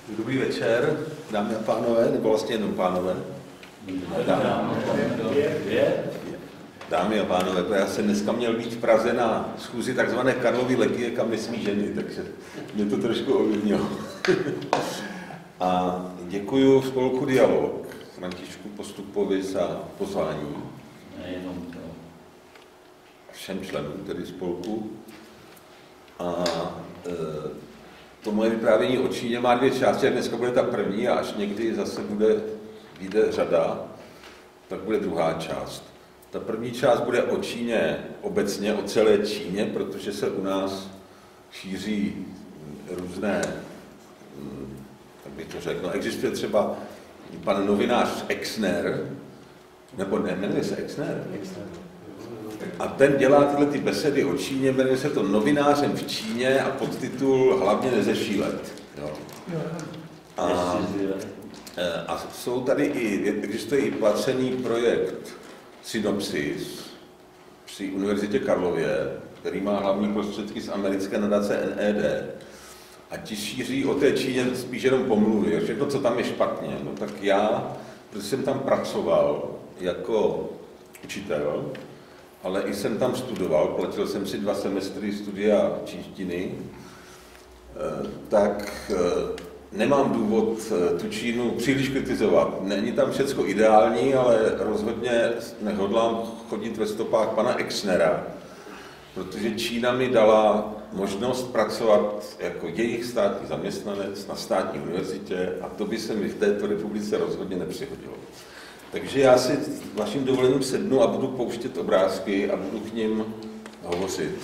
Dobrý večer, dámy a pánové, nebo vlastně jenom pánové. Dámy a pánové, já jsem dneska měl být v Praze na schůzi takzvané Karlovy legie, kam nesmí ženy, takže mě to trošku ovlivnilo. A děkuju spolku Dialog, Františku Postupovi za pozvání. Všem členům tedy spolku. A to moje vyprávění o Číně má dvě části, dneska bude ta první a až někdy zase vyjde řada, tak bude druhá část. Ta první část bude o Číně obecně, o celé Číně, protože se u nás šíří různé, tak bych to řekl, existuje třeba pan novinář Exner, nebo ne, jmenuje se Exner? A ten dělá tyhle ty besedy o Číně, jmenuje se to Novinářem v Číně a podtitul Hlavně nezešílet. Jo. A jsou tady existuje i placený projekt Synopsis při Univerzitě Karlově, který má hlavní prostředky z americké nadace NED. A ti šíří o té Číně spíš jenom pomluvy. Všechno, co tam je špatně. No tak já, protože jsem tam pracoval jako učitel, ale i jsem tam studoval, platil jsem si 2 semestry studia čínštiny, tak nemám důvod tu Čínu příliš kritizovat. Není tam všecko ideální, ale rozhodně nehodlám chodit ve stopách pana Exnera, protože Čína mi dala možnost pracovat jako jejich státní zaměstnanec na státní univerzitě a to by se mi v této republice rozhodně nepřihodilo. Takže já si vaším dovolením sednu a budu pouštět obrázky a budu k nim hovořit.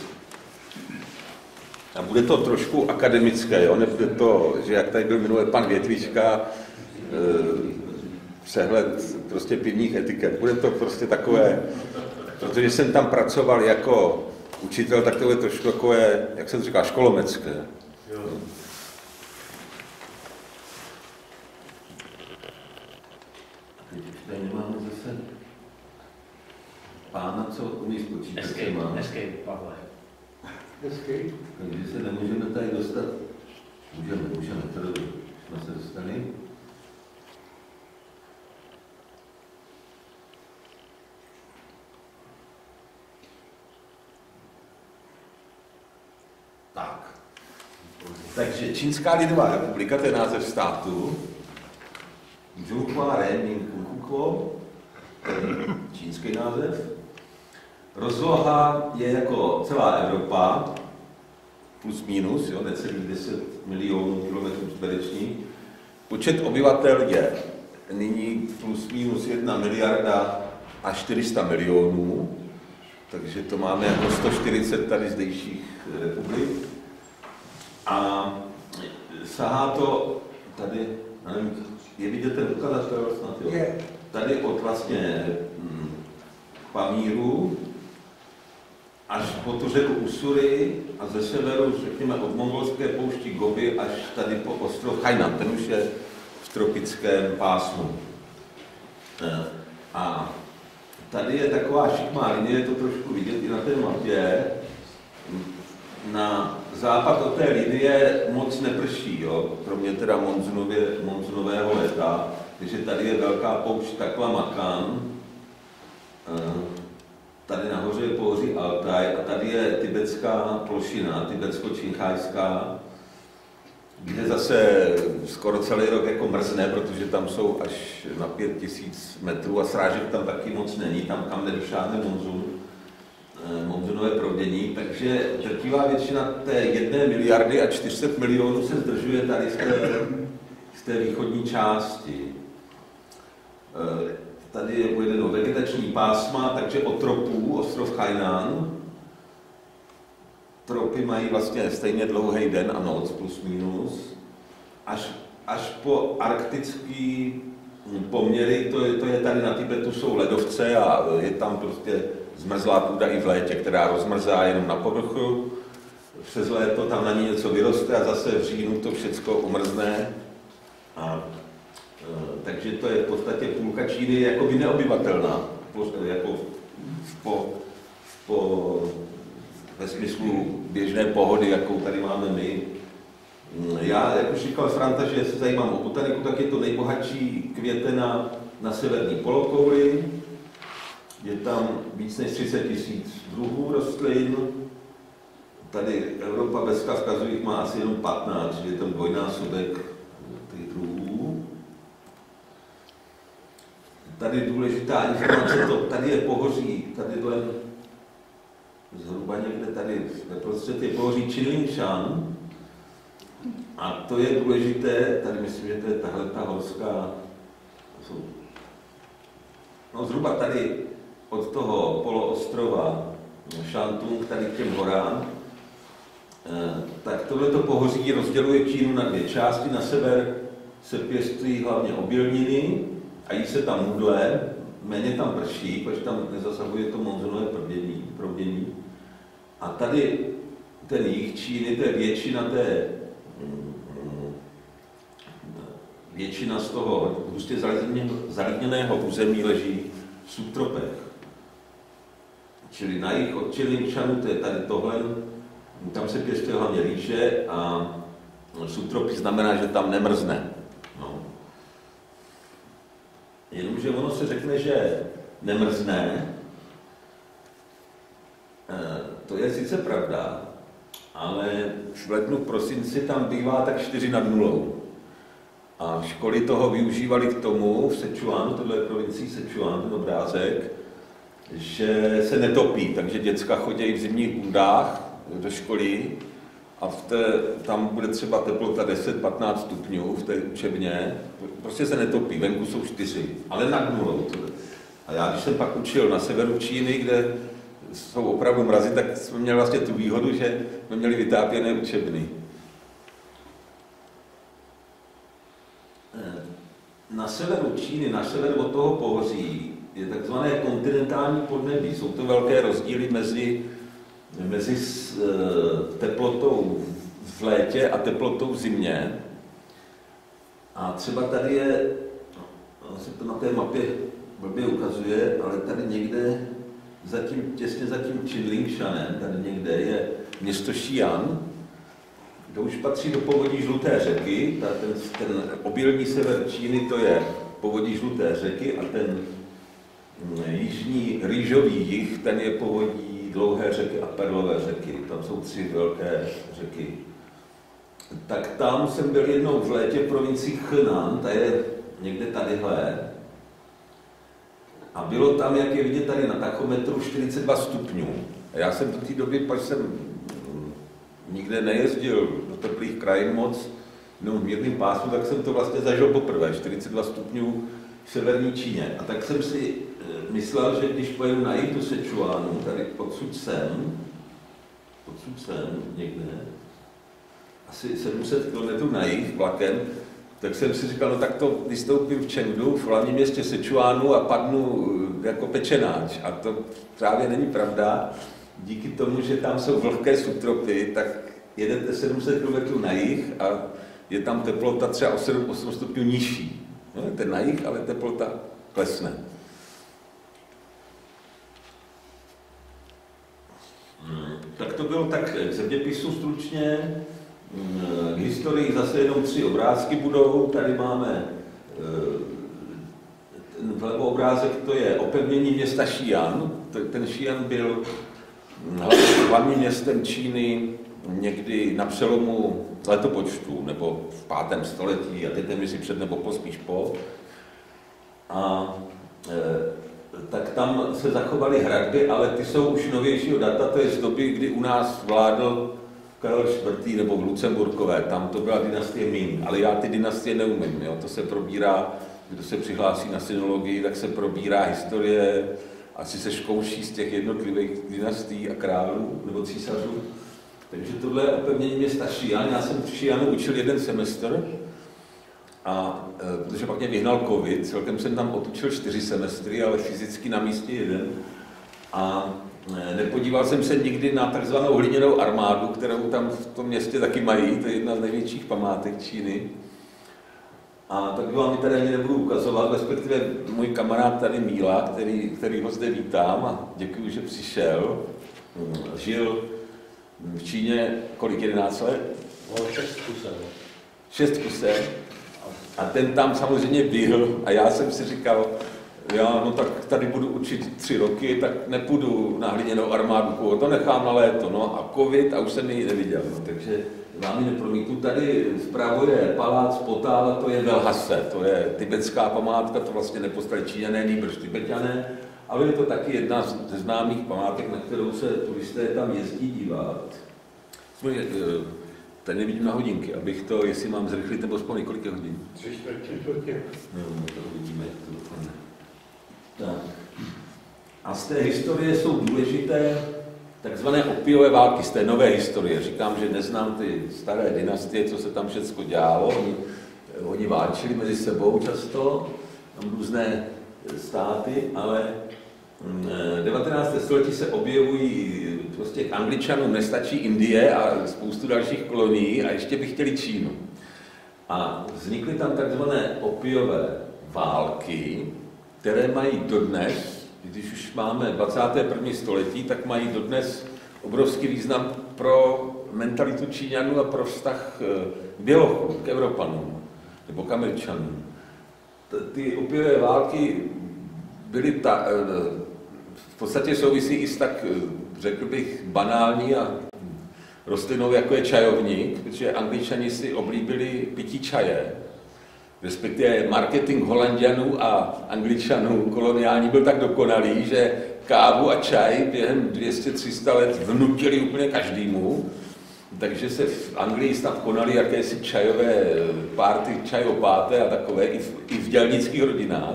A bude to trošku akademické, jo? Nebude to, že jak tady byl minulý pan Větvička, přehled prostě pivních etiket. Bude to prostě takové, protože jsem tam pracoval jako učitel, tak to je trošku takové, jak jsem říkal, školomecké. Tady nemáme zase pána, co umí spočítat. Escape, Pavle. Escape? Takže se nemůžeme tady dostat. Můžeme, to dobrý. Jsme se dostali. Tak. Takže Čínská lidová republika, to je název státu. Zhonghua Renmin Kunkuko, čínský název. Rozloha je jako celá Evropa, plus minus, jo, necelých 10 milionů kilometrů čtverečních. Počet obyvatel je nyní plus minus 1 miliarda a 400 milionů, takže to máme jako 140 tady zdejších republik. A sahá to tady, nevím, je vidět ten ukazatel snad, jo? Tady od vlastně Pamíru až po tu řeku Ussuri a ze severu, řekněme, od mongolské poušti Gobi až tady po ostrov Hainan, ten už je v tropickém pásmu. A tady je taková šikmá linie, je to trošku vidět i na té mapě. Na západ od té linie moc neprší, jo? Kromě teda monzunového léta, takže tady je velká poušť Taklamakan, tady nahoře je pohoří Altaj a tady je tibetská plošina, tibetsko-činghajská, kde zase skoro celý rok jako mrzne, protože tam jsou až na 5000 metrů a srážek tam taky moc není, tam kam nedošáhne monzunové proudění, takže drtivá většina té 1 miliardy a 400 milionů se zdržuje tady z té východní části. Tady je uvedeno vegetační pásma, takže od tropů, ostrov Hainan. Tropy mají vlastně stejně dlouhý den a noc, plus minus. Až po arktický poměry, to je tady na Tibetu, jsou ledovce a je tam prostě zmrzlá půda i v létě, která rozmrzá jenom na povrchu. Přes léto tam na ní něco vyroste a zase v říjnu to všecko umrzne. Takže to je v podstatě půlka Číny jakoby neobyvatelná, jako ve smyslu běžné pohody, jakou tady máme my. Já, jak už říkal Franta, že se zajímám o botaniku, tak je to nejbohatší květena na severní polokouli. Je tam víc než 30 000 druhů rostlin. Tady Evropa bez Kavkazu jich má asi jenom 15, je tam dvojnásobek těch druhů. Tady důležitá informace, tady je pohoří, tady zhruba někde tady prostřed je pohoří Qinlingshan. A to je důležité, tady myslím, že to je tahle ta horská, no zhruba tady od toho poloostrova Shantung, tady k těm horám, tak tohleto pohoří rozděluje Čínu na dvě části. Na sever se pěstují hlavně obilniny a jí se tam mudle, méně tam prší, protože tam nezasahuje to monzunové proudění. A tady ten jih Číny, to je většina z toho hustě zalidněného území leží v subtropech. Čili na jih od Qinlingshanu, to je tady tohle, tam se pěstuje hlavně rýže a subtropí znamená, že tam nemrzne. No. Jenomže ono se řekne, že nemrzne, to je sice pravda, ale v lednu, v prosinci tam bývá tak 4 nad nulou. A školy toho využívaly k tomu v Sichuanu, tohle je provincií Sichuan, ten obrázek, že se netopí, takže děcka chodí v zimních bundách do školy a tam bude třeba teplota 10-15 stupňů v té učebně, prostě se netopí, venku jsou 4, ale nad nulou. A já, když jsem pak učil na severu Číny, kde jsou opravdu mrazy, tak jsme měli vlastně tu výhodu, že jsme měli vytápěné učebny. Na severu Číny, na severu od toho pohoří, je takzvané kontinentální podnebí. Jsou to velké rozdíly mezi teplotou v létě a teplotou v zimě. A třeba tady je, se to na té mapě blbě ukazuje, ale tady někde, těsně za tím Qinlingshanem, tady někde je město Xi'an, to už patří do povodí Žluté řeky, ten obilní sever Číny, to je povodí Žluté řeky a ten jižní rýžový jih, ten je povodí Dlouhé řeky a Perlové řeky. Tam jsou 3 velké řeky. Tak tam jsem byl jednou v létě v provincii Henan, ta je někde tadyhle. A bylo tam, jak je vidět tady na tachometru, 42 stupňů. A já jsem do té doby, pak jsem nikde nejezdil do teplých krajin moc, no v mírném pásmu, tak jsem to vlastně zažil poprvé, 42 stupňů v severní Číně. A tak jsem si myslel, že když pojedu na jih do Sichuanu, tady odsud sem někde, asi 700 km na jih vlakem, tak jsem si říkal, no tak to vystoupím v Chengdu, v hlavním městě Sichuanu a padnu jako pečenáč. A to právě není pravda. Díky tomu, že tam jsou vlhké subtropy, tak jedete 700 km na jih a je tam teplota třeba o 7-8 stupňů nižší. No, je ten na jih, ale teplota klesne. Tak to bylo tak k zeměpisu stručně. K historii zase jenom 3 obrázky budou. Tady máme ten vlevo obrázek, to je opevnění města Xi'an. Ten Xi'an byl hlavním městem Číny někdy na přelomu letopočtu, nebo v 5. století, a teď nevím, jestli před nebo po, spíš po. A tak tam se zachovaly hradby, ale ty jsou už novějšího data, to je z doby, kdy u nás vládl Karel IV. Nebo v Lucemburkové, tam to byla dynastie Ming, ale já ty dynastie neumím, jo? To se probírá, kdo se přihlásí na synologii, tak se probírá historie, asi se zkouší z těch jednotlivých dynastií a králů nebo císařů. Takže tohle je opevnění města Xi'an. Já jsem v Xi'anu učil 1 semestr, a protože pak mě vyhnal covid, celkem jsem tam odučil 4 semestry, ale fyzicky na místě 1. A nepodíval jsem se nikdy na takzvanou hliněnou armádu, kterou tam v tom městě taky mají, to je jedna z největších památek Číny. A tak vám tady ani nebudu ukazovat, respektive můj kamarád tady Míla, který ho zde vítám a děkuji, že přišel. Žil v Číně kolik, 11 let? No, 6 zkusil. 6 kuse. A ten tam samozřejmě byl a já jsem si říkal, no tak tady budu učit 3 roky, tak nepůjdu na hliněnou armádu, to nechám na léto, no a covid a už jsem ji neviděl, no, takže vám ji nepromítnu. Tady vpravo je palác Potala, to je Velhase, to je tibetská památka, to vlastně nepostavili Číňané, nýbrž Tibetané, ale je to taky jedna ze známých památek, na kterou se turisté tam jezdí dívat. Tady nevidím na hodinky, abych to, jestli mám zrychlit nebo aspoň několik hodin. 3/4. No, to uvidíme, jak to dopadne. Tak. A z té historie jsou důležité takzvané opiové války, z té nové historie. Říkám, že neznám ty staré dynastie, co se tam všechno dělalo. Oni válčili mezi sebou často, tam různé státy, ale 19. století se objevují, prostě k Angličanům nestačí Indie a spoustu dalších kolonií a ještě by chtěli Čínu. A vznikly tam takzvané opiové války, které mají dodnes, když už máme 21. století, tak mají dodnes obrovský význam pro mentalitu Číňanů a pro vztah k Bělochům, k Evropanům nebo k Američanům. Ty opiové války byly v podstatě souvisí i s tak, řekl bych, banální a rostlinou, jako je čajovník, protože Angličani si oblíbili pití čaje, respektive marketing Holanďanů a Angličanů koloniální byl tak dokonalý, že kávu a čaj během 200-300 let vnutili úplně každému, takže se v Anglii snad konaly jakési čajové párty, čajopáté a takové i v dělnických rodinách.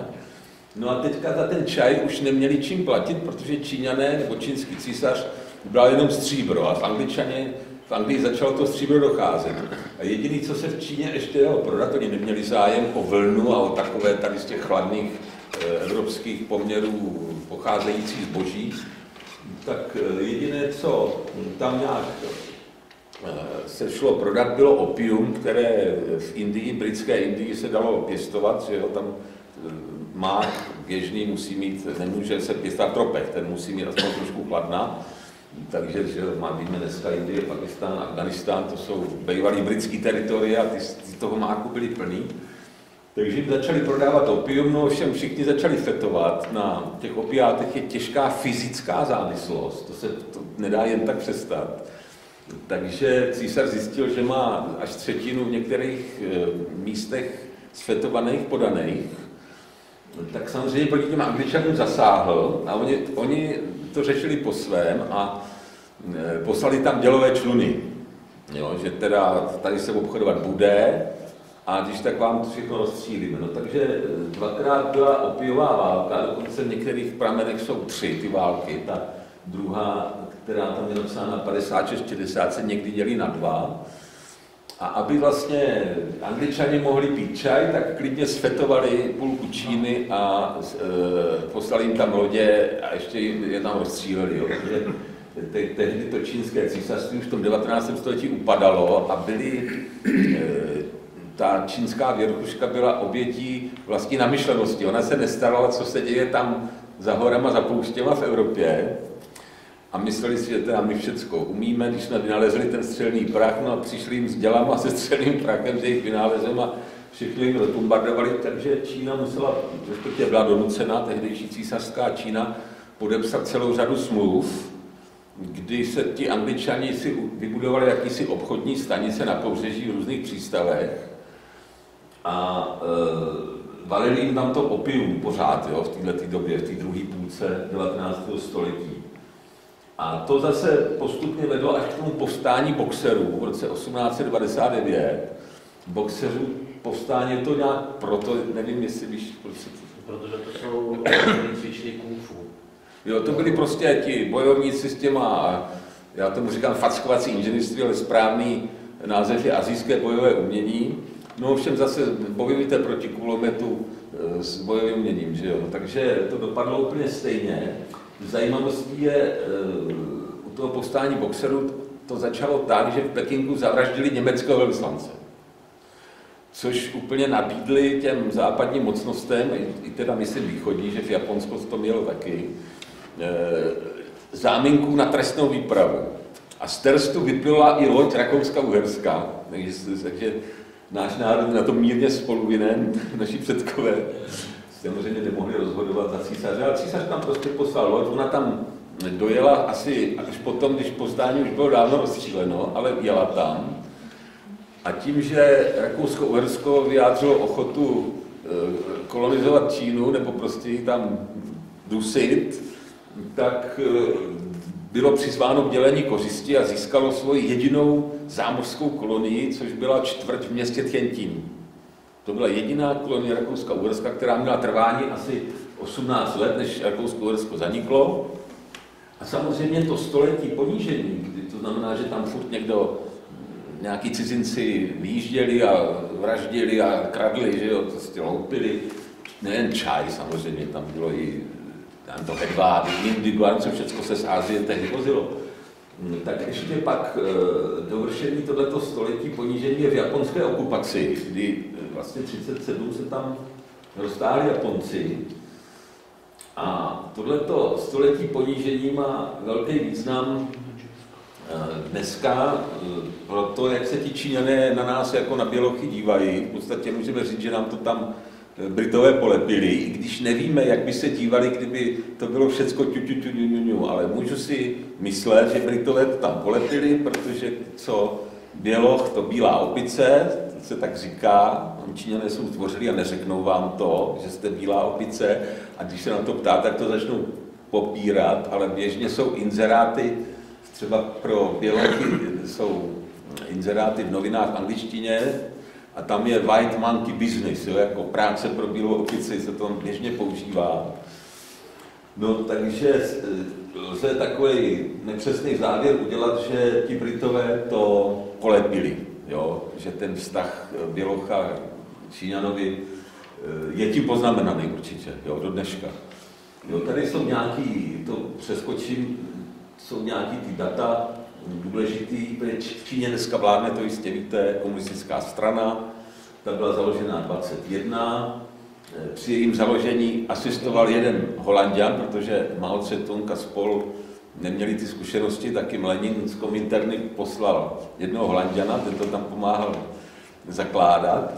No a teďka za ten čaj už neměli čím platit, protože Číňané nebo čínský císař bral jenom stříbro a v Anglii začalo to stříbro docházet. A jediný, co se v Číně ještě dalo prodat, oni neměli zájem o vlnu a o takové tady z těch chladných evropských poměrů pocházející zboží, tak jediné, co tam nějak se šlo prodat, bylo opium, které v Indii, britské Indii se dalo pěstovat, že jo, tam má běžný musí mít, nemůže se pěstovat tropech, ten musí mít aspoň trošku chladná, takže že máme dneska Indie, Pakistán, Afganistán, to jsou bývalý britský teritoria a ty toho máku byly plný. Takže jim začali prodávat opium, no ovšem všichni začali fetovat. Na těch opiátech je těžká fyzická závislost, to nedá jen tak přestat. Takže císař zjistil, že má až 1/3 v některých místech sfetovaných, podaných. Tak samozřejmě proti těm Angličanům zasáhl a oni to řešili po svém a poslali tam dělové čluny, jo, že teda tady se obchodovat bude a když tak vám to všechno rozstřílíme. No, takže 2krát byla opiová válka, dokonce v některých pramenech jsou 3 ty války. Ta druhá, která tam je napsána 56-60, se někdy dělí na 2. A aby vlastně Angličani mohli pít čaj, tak klidně sfetovali půlku Číny a poslali jim tam lodě a ještě je tam rozstříleli. Jo. Tehdy to čínské císařství už v tom 19. století upadalo a ta čínská věrchuška byla obětí vlastní namyšlenosti. Ona se nestarala, co se děje tam za horama, za pouštěma v Evropě. A mysleli si, že teda my všecko umíme, když jsme vynalezli ten střelný prach, no a přišli jim s dělama se střelným prachem, s jejich vynálezem a všichni jim bombardovali, takže Čína musela, respektive byla donucena, tehdejší císařská Čína, podepsat celou řadu smluv, kdy se ti Angličani si vybudovali jakýsi obchodní stanice na pobřeží v různých přístavech a valili jim tam to opium pořád, jo, v této době, v té druhé půlce 19. století. A to zase postupně vedlo až k tomu povstání boxerů v roce 1899. Boxerů povstání je to nějak proto, nevím, jestli víš, protože to jsou cvičný kung fu. Jo, to byli prostě ti bojovníci s těma, já tomu říkám fackovací inženýrství, ale správný název je asijské bojové umění. No ovšem zase bojujete proti kulometu s bojovým uměním, že jo? Takže to dopadlo úplně stejně. Zajímavostí je, u toho povstání boxerů to začalo tak, že v Pekingu zavraždili německého velvyslance. Což úplně nabídli těm západním mocnostem, i teda myslím východní, že v Japonsku to mělo taky, záminku na trestnou výpravu. A z Terstu vyplula i loď Rakouska-Uherská, takže náš národ na tom mírně spoluvinen, naši předkové samozřejmě nemohli rozhodovat za císaře, ale císař tam prostě poslal loď, ona tam dojela asi až potom, když pozdání už bylo dávno rozstříleno, ale jela tam. A tím, že Rakousko-Uhersko vyjádřilo ochotu kolonizovat Čínu, nebo prostě ji tam dusit, tak bylo přizváno k dělení kořisti a získalo svoji jedinou zámořskou kolonii, což byla čtvrť v městě Tianjin. To byla jediná kolonie Rakouska-Uherska, která měla trvání asi 18 let, než Rakousko-Uhersko zaniklo. A samozřejmě to století ponížení, kdy to znamená, že tam furt někdo, nějaký cizinci vyjížděli a vraždili a kradli, že jo, prostě loupili. Nejen čaj samozřejmě, tam bylo i tam to hedváby, indigo, co všechno se z Asie tehdy vozilo. Tak ještě pak dovršení tohleto století ponížení je v japonské okupaci, kdy vlastně 37 se tam roztáhli Japonci. A tohleto století ponížení má velký význam dneska pro to, jak se ti Číňané na nás jako na bělochy dívají. V podstatě můžeme říct, že nám to tam Britové polepili, i když nevíme, jak by se dívali, kdyby to bylo všecko ťu, ale můžu si myslet, že Britové to tam polepili, protože co běloch, to bílá opice, to se tak říká, Číňané jsou tvořili a neřeknou vám to, že jste bílá opice, a když se na to ptá, tak to začnou popírat, ale běžně jsou inzeráty, třeba pro bělochy jsou inzeráty v novinách v angličtině, a tam je white monkey business, jo, jako práce pro bílou opici se to běžně používá. No, takže lze takový nepřesný závěr udělat, že ti Britové to polepili, jo, že ten vztah bělocha Číňanovi je tím poznamenaný určitě, jo, do dneška. Jo, tady jsou nějaký, to přeskočím, jsou nějaký ty data důležitý, protože v Číně dneska vládne, to jistě víte, komunistická strana, ta byla založena 21. Při jejím založení asistoval jeden Holanďan, protože Mao Tse-tung a spol neměli ty zkušenosti, tak jim Lenin z Kominterny poslal jednoho Holanďana, ten to tam pomáhal zakládat.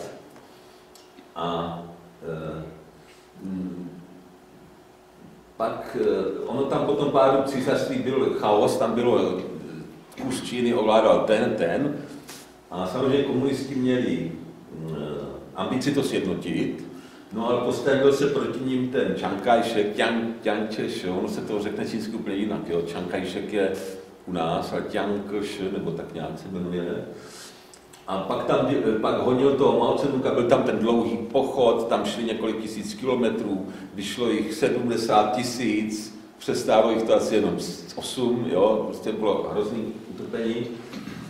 A pak ono tam po tom pádu císařství byl chaos, tam bylo kus Číny ovládal ten, a samozřejmě komunisti měli ambici to sjednotit, no ale postavil se proti ním ten Chiang Kai-shek, Chiang Kai-shek, ono se to řekne čínsky úplně jinak, jo, Chiang Kai-shek je u nás, ale Chiang Kai-shek, nebo tak nějak se jmenuje. A pak honil toho Mao Tse-tunga, byl tam ten dlouhý pochod, tam šli několik tisíc kilometrů, vyšlo jich 70 000, přestálo jich to asi jenom 8, jo, prostě bylo hrozný utrpení.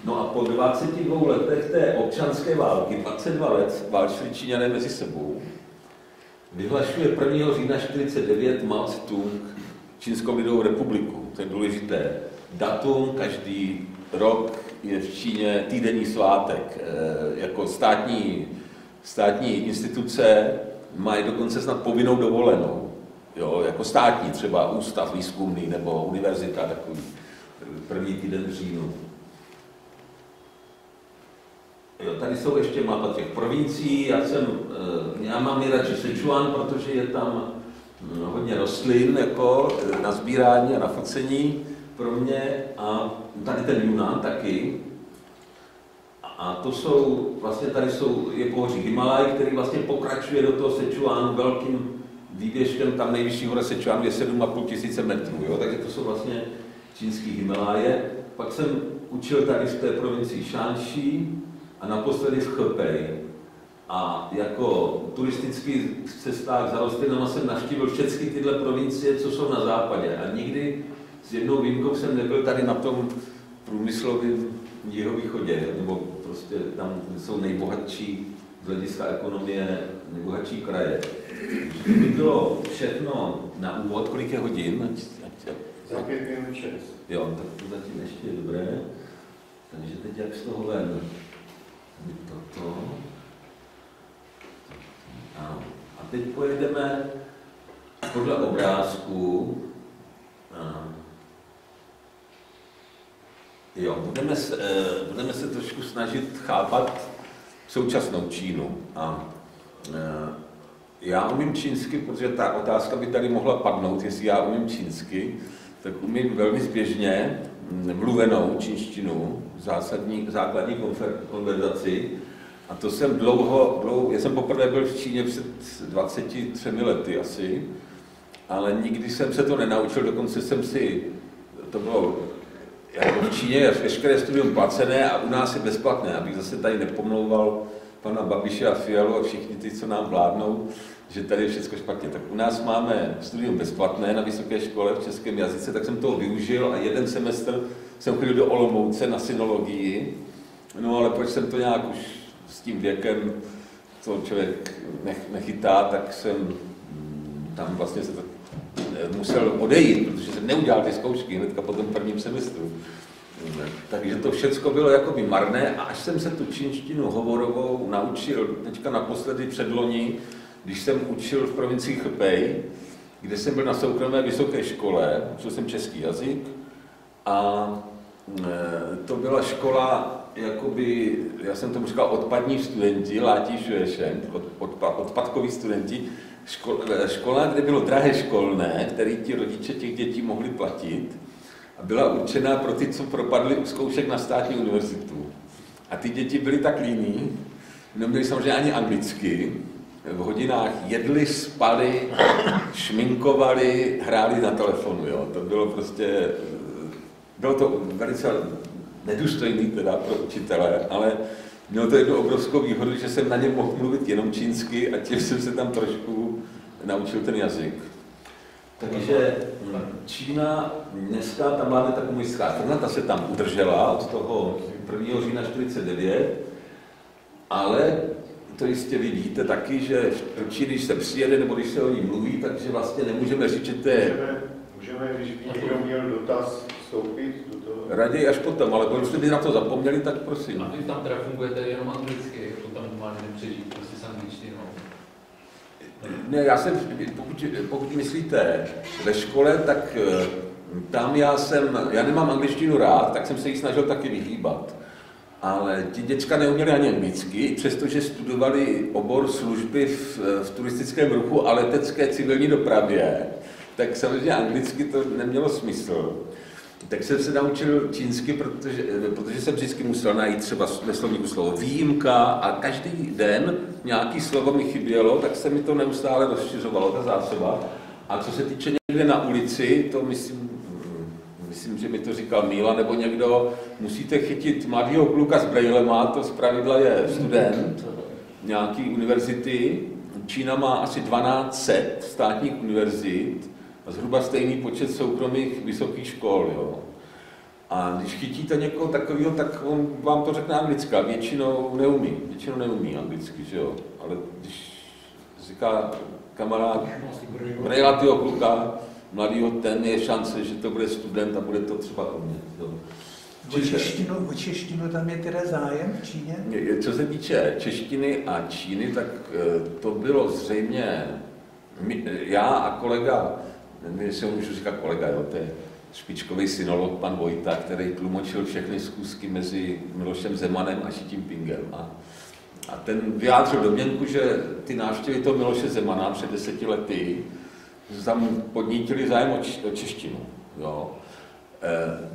No a po 22 letech té občanské války, 22 let, válčili Číňané mezi sebou, vyhlašuje 1. října 1949 Mao Tse-tung Čínskou lidovou republiku. To je důležité datum, každý rok je v Číně týdenní svátek. Jako státní instituce mají dokonce snad povinnou dovolenou. Jo, jako státní, třeba ústav výzkumný nebo univerzita, takový první týden v říjnu. Jo, tady jsou ještě mapa těch provincií. Já mám nejradši Sichuan, protože je tam hodně rostlin jako na sbírání a na focení pro mě. A tady ten Yunnan taky. A to jsou, vlastně tady je pohoří Himalaj, který vlastně pokračuje do toho Sichuanu velkým výběžkem. Tam nejvyšší hora Sichuanu je 7,5 tisíce metrů, jo? Takže to jsou vlastně čínský Himaláje. Pak jsem učil tady v té provincii Shanxi a naposledy v Hebei. A jako turistický cestách za rostlinama jsem navštívil všechny tyhle provincie, co jsou na západě. A nikdy s jednou výjimkou jsem nebyl tady na tom průmyslovém jihovýchodě, nebo prostě tam jsou nejbohatší z hlediska ekonomie, nejbohatší kraje. Kdyby bylo všechno na úvod, kolik je hodin? Za 5 minut 6. Jo, tak to zatím ještě je dobré. Takže teď jak z toho ven? Toto. A teď pojedeme podle obrázku. Jo, budeme se trošku snažit chápat současnou Čínu. A já umím čínsky, protože ta otázka by tady mohla padnout, jestli já umím čínsky, tak umím velmi zběžně mluvenou čínštinu, základní konverzaci. A to jsem já jsem poprvé byl v Číně před 23 lety asi, ale nikdy jsem se to nenaučil, dokonce jsem si, to bylo jako v Číně je veškeré studium placené a u nás je bezplatné, abych zase tady nepomlouval pana Babiše a Fialu a všichni ty, co nám vládnou, že tady je všechno špatně. Tak u nás máme studium bezplatné na vysoké škole v českém jazyce, tak jsem toho využil a jeden semestr jsem chodil do Olomouce na sinologii, no ale proč jsem to nějak už s tím věkem, co člověk nechytá, tak jsem tam vlastně se to musel odejít, protože jsem neudělal ty zkoušky hnedka po tom prvním semestru. Takže to všecko bylo jakoby marné a až jsem se tu čínštinu hovorovou naučil teďka naposledy předloni, když jsem učil v provincii Hebei, kde jsem byl na soukromé vysoké škole, učil jsem český jazyk a to byla škola, jakoby, já jsem tomu říkal odpadní studenti, odpadkoví studenti, škola, kde bylo drahé školné, které ti rodiče těch dětí mohli platit a byla určená pro ty, co propadli u zkoušek na státní univerzitu. A ty děti byly tak líní, neměli samozřejmě ani anglicky, v hodinách jedli, spali, šminkovali, hráli na telefonu, jo. To bylo prostě, bylo to velice nedůstojný teda pro učitele, ale mělo to jednu obrovskou výhodu, že jsem na něm mohl mluvit jenom čínsky a tím jsem se tam trošku naučil ten jazyk. Takže Čína dneska, tam máme ta komunistická strana, ta se tam udržela od toho 1. října 1949, ale to jistě vy víte taky, že v Číně, když se přijede nebo když se o ní mluví, takže vlastně nemůžeme říct, že to je... Můžeme, když by někdo měl dotaz, vstoupit do toho? Raději až potom, ale pokud by na to zapomněli, tak prosím. A vy tam teda fungujete jenom anglicky, jako tam normálně nepřežít prostě s angličtinou? Ne, já jsem, pokud myslíte ve škole, tak tam já nemám angličtinu rád, tak jsem se jí snažil taky vyhýbat. Ale ti děcka neuměli ani anglicky, přestože studovali obor služby v turistickém ruchu a letecké civilní dopravě, tak samozřejmě anglicky to nemělo smysl. Tak jsem se naučil čínsky, protože jsem vždycky musel najít třeba ve slovníku slovo výjimka a každý den nějaký slovo mi chybělo, tak se mi to neustále rozšiřovalo, ta zásoba. A co se týče někde na ulici, to myslím, že mi to říkal Míla nebo někdo, musíte chytit mladýho kluka s brejlema, to zpravidla je student nějaký univerzity. Čína má asi 1200 státních univerzit a zhruba stejný počet soukromých vysokých škol. Jo. A když chytíte někoho takového, tak on vám to řekne anglicky, většinou neumí anglicky, že jo. Ale když říká kamarád brejlatýho kluka, mladýho, ten je šance, že to bude student a bude to třeba umět. O češtinu tam je teda zájem v Číně? Co se týče češtiny a Číny, tak to bylo zřejmě, já a kolega, jestli můžu říkat kolega, jo, to je špičkový synolog, pan Vojta, který tlumočil všechny schůzky mezi Milošem Zemanem a Xi Jinpingem. A ten vyjádřil domněnku, že ty návštěvy toho Miloše Zemana před 10 lety tam podnítili zájem o češtinu. Jo.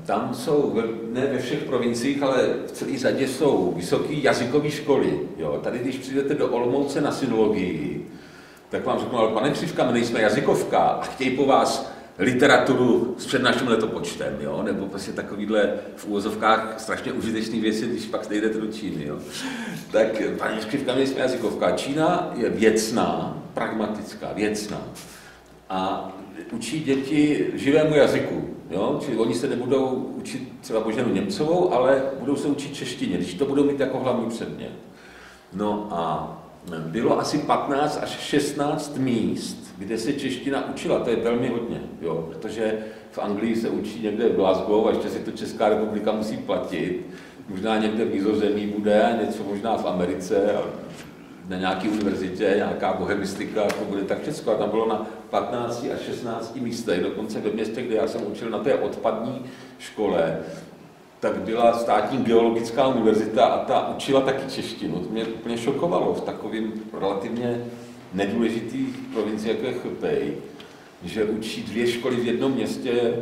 Tam jsou, ne ve všech provinciích, ale v celé řadě jsou vysoké jazykové školy. Jo. Tady, když přijdete do Olomouce na sinologii, tak vám řeknu, ale pane Křivka, my nejsme jazykovka a chtějí po vás literaturu s přednášeným letopočtem, jo? Nebo prostě takovýhle v úvozovkách strašně užitečné věci, když pak jdete do Číny. Jo? Tak paní Křivka, my nejsme jazykovka. Čína je věcná, pragmatická, věcná. A učí děti živému jazyku. Jo? Čili oni se nebudou učit třeba Boženu Němcovou, ale budou se učit češtině, když to budou mít jako hlavní předmět. No a bylo asi 15 až 16 míst, kde se čeština učila, to je velmi hodně, jo? Protože v Anglii se učí někde v Glasgow a ještě si to Česká republika musí platit. Možná někde v Nizozemí bude, něco možná v Americe, na nějaké univerzitě, nějaká bohemistika, to bude tak Česko. A tam bylo na 15 až 16 místech, dokonce ve městě, kde já jsem učil na té odpadní škole. tak byla státní geologická univerzita a ta učila taky češtinu. To mě úplně šokovalo v takovém relativně nedůležitý provincii, jako je Chopej, že učí 2 školy v jednom městě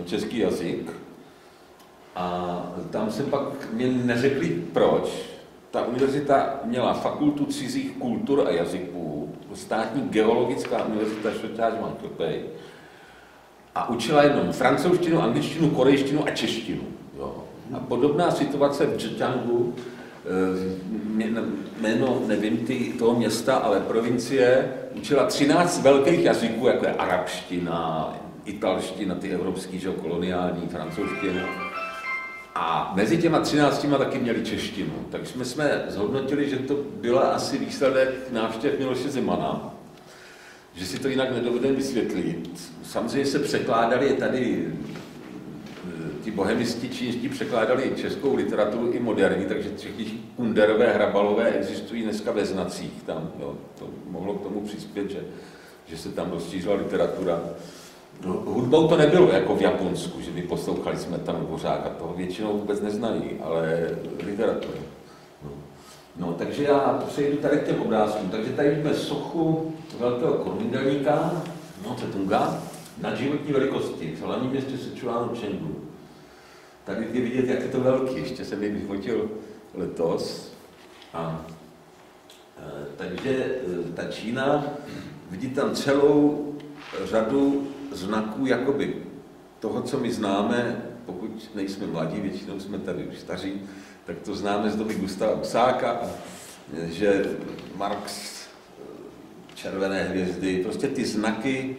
český jazyk. A tam se pak mě neřekli proč. Ta univerzita měla fakultu cizích kultur a jazyků, státní geologická univerzita Šoťář Chopej, a učila jenom francouzštinu, angličtinu, korejštinu a češtinu. Jo. A podobná situace v Zhejiangu, jméno nevím toho města, ale provincie, učila 13 velkých jazyků, jako je arabština, italština, ty evropský, že koloniální, francouzština. A mezi těma 13 taky měli češtinu. Takže jsme zhodnotili, že to byla asi výsledek návštěv Miloše Zemana, že si to jinak nedovedeme vysvětlit. Samozřejmě se překládali tady, ti bohemisti čínští překládali českou literaturu i moderní, takže všechny Kunderové, Hrabalové existují dneska ve znacích tam. Jo. To mohlo k tomu přispět, že se tam rozšířila literatura. No, hudbou to nebylo jako v Japonsku, že by poslouchali Smetanu, Dvořáka, toho většinou vůbec neznají, ale literatura. No, takže já přejdu tady k těm obrázkům. Takže tady vidíme sochu velkého korundelníka, Tsetunga, na životní velikosti, v hlavním městě Sichuanu, Chengdu. Tady je vidět, jak je to velký, ještě jsem jej vyfotil letos. Takže ta Čína, vidí tam celou řadu znaků jakoby toho, co my známe, pokud nejsme mladí, většinou jsme tady už staří, tak to známe z doby Gustava Husáka, že Marx, červené hvězdy, prostě ty znaky,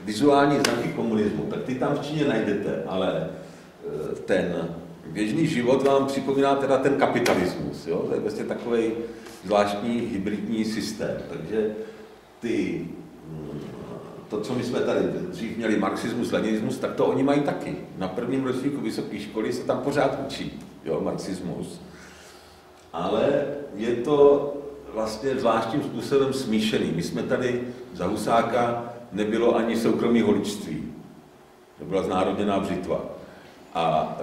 vizuální znaky komunismu, tak ty tam v Číně najdete, ale ten běžný život vám připomíná teda ten kapitalismus, jo? To je prostě takový zvláštní hybridní systém, takže to, co my jsme tady dřív měli, marxismus, leninismus, tak to oni mají taky. Na prvním ročníku vysoké školy se tam pořád učí, jo, marxismus. Ale je to vlastně zvláštním způsobem smíšený. My jsme tady za Husáka nebylo ani soukromý holičství. To byla znárodněná břitva. A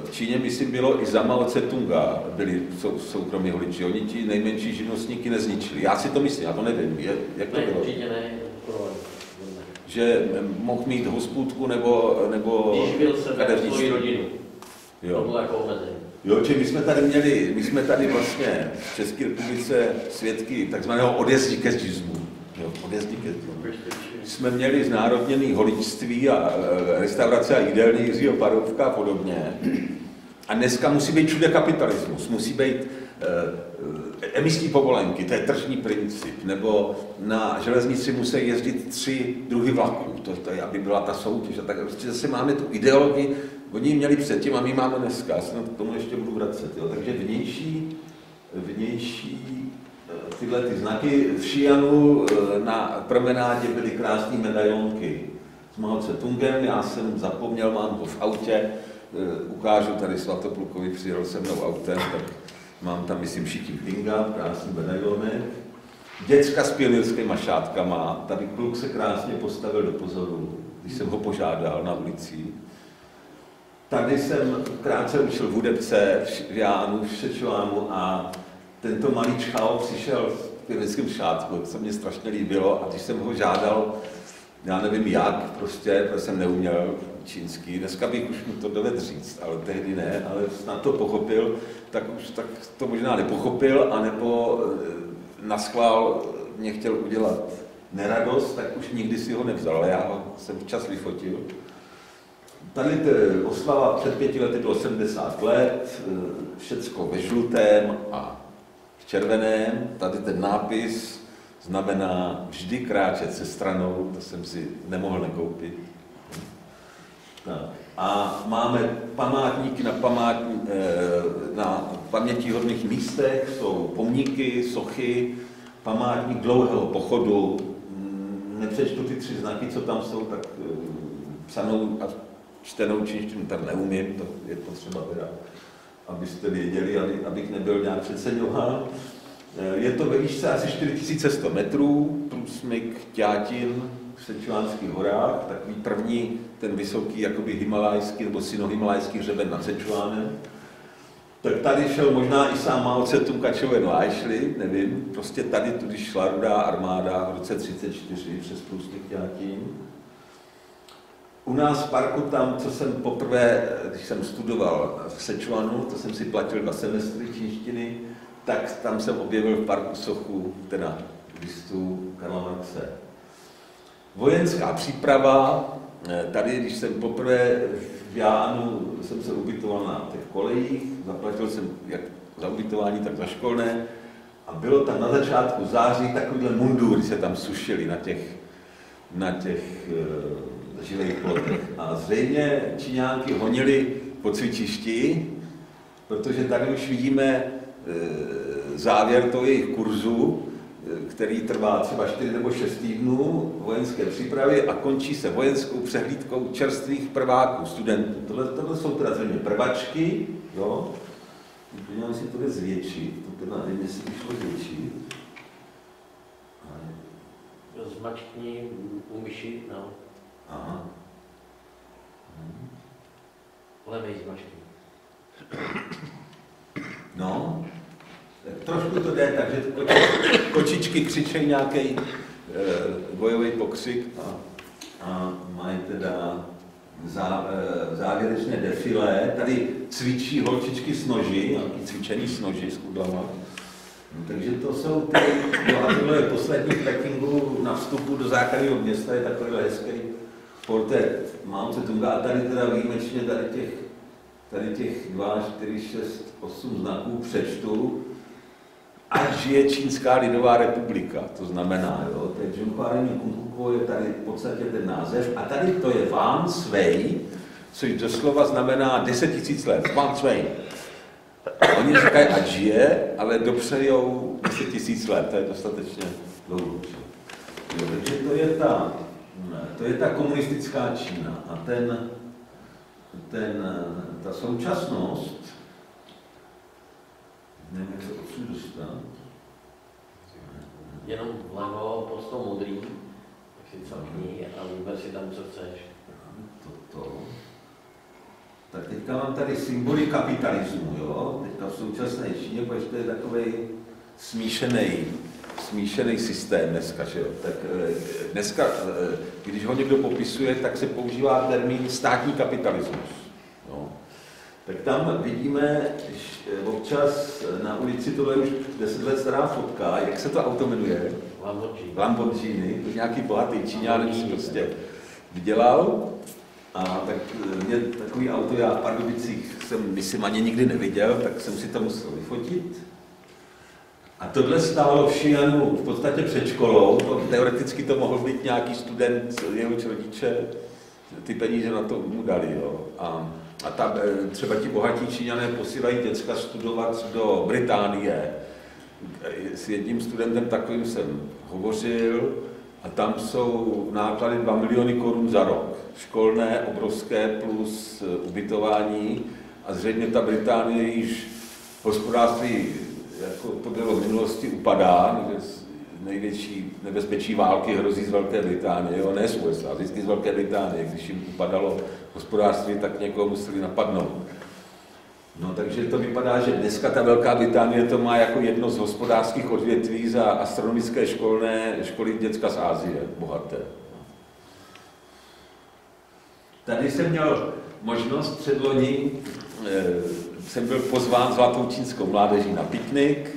v Číně, myslím, bylo i za Mao Tse-tunga byli soukromí holiči. Oni ti nejmenší živnostníky nezničili. Já si to myslím, já to nevím. Jak to bylo? Určitě ne. Že mohl mít hospůdku nebo živil se svoji rodinu. Jo. To bylo jako omezení. Jo, či my jsme tady vlastně v České republice svědky takzvaného odjezdíkezdismu. Jo, odjezdíkezdismu. Jsme měli znárodněný holičství a restaurace a jídelny Jiřího Paroubka a podobně. A dneska musí být všude kapitalismus, musí být emisní povolenky, to je tržní princip, nebo na železnici musí jezdit 3 druhy vlaků, to je, aby byla ta soutěž. A tak prostě zase máme tu ideologii, oni ji měli předtím a my máme dneska, já se k tomu ještě budu vracet. Jo. Takže vnější tyhle ty znaky v Xi'anu na promenádě byly krásné medailonky s Mao Tse-tungem, já jsem zapomněl, mám to v autě, ukážu tady Svatoplukovi, přijel se mnou autem, tak mám tam, myslím, Xi Jinpinga, krásný medailony. Děcka s pionýrskýma šátkama, tady kluk se krásně postavil do pozoru, když jsem ho požádal na ulici. Tady jsem krátce učil v hudebce, v Jánu, v Sichuanu a tento malý čchal přišel v pionýrském šátku, to se mně strašně líbilo a když jsem ho žádal, já nevím jak, protože jsem neuměl čínský, dneska bych už mu to dovedl říct, ale tehdy ne, ale snad to pochopil, tak to možná nepochopil, anebo naschvál mě chtěl udělat neradost, tak už nikdy si ho nevzal, ale já ho jsem včas vyfotil. Tady oslava před 5 lety bylo 70 let, všecko ve žlutém a v červeném, tady ten nápis znamená vždy kráčet se stranou, to jsem si nemohl nekoupit. Tak. A máme památníky na pamětihodných místech, jsou pomníky, sochy, památník dlouhého pochodu. Nepřečtu ty 3 znaky, co tam jsou, tak psanou a čtenou čínštinu tam neumím, to je potřeba teda, abyste věděli, abych nebyl nějak přeceňován. Je to ve výšce asi 4100 metrů, průsmyk Ťátin, v Sečuánských horách, takový první, ten vysoký, jakoby himalajský nebo sinohimalajský hřeben nad Sečuánem. Tak tady šel možná i sám Mao Tse-tung Kačoven Lájšli, nevím, prostě tady tudy šla Rudá armáda v roce 1934 přes průsmyk Těhatín. U nás v parku tam, co jsem poprvé, když jsem studoval v Sečuanu, to jsem si platil 2 semestry čínštiny, tak tam jsem objevil v parku sochu, teda listů Karla Marxe. Vojenská příprava, tady, když jsem poprvé v Jánu, jsem se ubytoval na těch kolejích, zaplatil jsem jak za ubytování, tak za školné a bylo tam na začátku září takovýhle mundury se tam sušily na těch živých plotech. A zřejmě Číňánky honili po cvičišti, protože tady už vidíme závěr toho jejich kurzu, který trvá třeba 4 nebo 6 týdnů vojenské přípravy a končí se vojenskou přehlídkou čerstvých prváků, studentů. Tohle jsou teda zřejmě prvačky, jo. Měl si to zvětšit, to teda nevím, jestli by šlo zvětšit. Zmačkni u myši, no. Aha. Levej zmačkni. No, trošku to jde, takže kočičky křičejí nějaký bojový pokřik a mají teda závěrečné defilé. Tady cvičí holčičky s noži, nějaký cvičený s noži, s kudlama. Takže to jsou ty, no a tohle je poslední v Pekingu na vstupu do základního města, je takový hezký portrét Mao Tse-tunga a tady teda výjimečně tady těch 2, 4, 6, 8 znaků přečtu, ať žije Čínská lidová republika, to znamená, jo, teď Zhonghuarení Kungfukuo je tady v podstatě ten název a tady to je Wang Sui, což doslova znamená 10 000 let, Wang Sui. Oni říkají, ať žije, ale dopřejou 10 000 let, to je dostatečně dlouho. Takže to je ta komunistická Čína a ta současnost, nevím, jak se odsud dostat. Jenom vlevo pod tou modrý, tak si capni a vyber si tam, co chceš. Tak teďka mám tady symboly kapitalismu, jo? Teďka v současné Číně, protože to je takový smíšený systém dneska, že jo? Tak dneska, když ho někdo popisuje, tak se používá termín státní kapitalismus. Jo? Tak tam vidíme občas na ulici, tohle už 10 let stará fotka, jak se to auto jmenuje? Lamborghini, to nějaký bohatý Číňan si prostě vydělal. A tak mě takový auto, já v Pardubicích jsem, myslím, ani nikdy neviděl, tak jsem si to musel vyfotit. A tohle stálo v Xi'anu v podstatě před školou, teoreticky to mohl být nějaký student, jehož rodiče ty peníze na to mu dali. Jo. A tam třeba ti bohatí Číňané posílají děcka studovat do Británie. S jedním studentem takovým jsem hovořil a tam jsou náklady 2 miliony korun za rok. Školné, obrovské, plus ubytování a zřejmě ta Británie již hospodářství, jako to bylo v minulosti, upadá. Největší nebezpečí války hrozí z Velké Británie, jo, ne z USA, vždycky z Velké Británie. Když jim upadalo hospodářství, tak někoho museli napadnout. No, takže to vypadá, že dneska ta Velká Británie to má jako jedno z hospodářských odvětví za astronomické školy děcka z Asie, bohaté. Tady jsem měl možnost předloni, jsem byl pozván zlatou čínskou mládeží na piknik,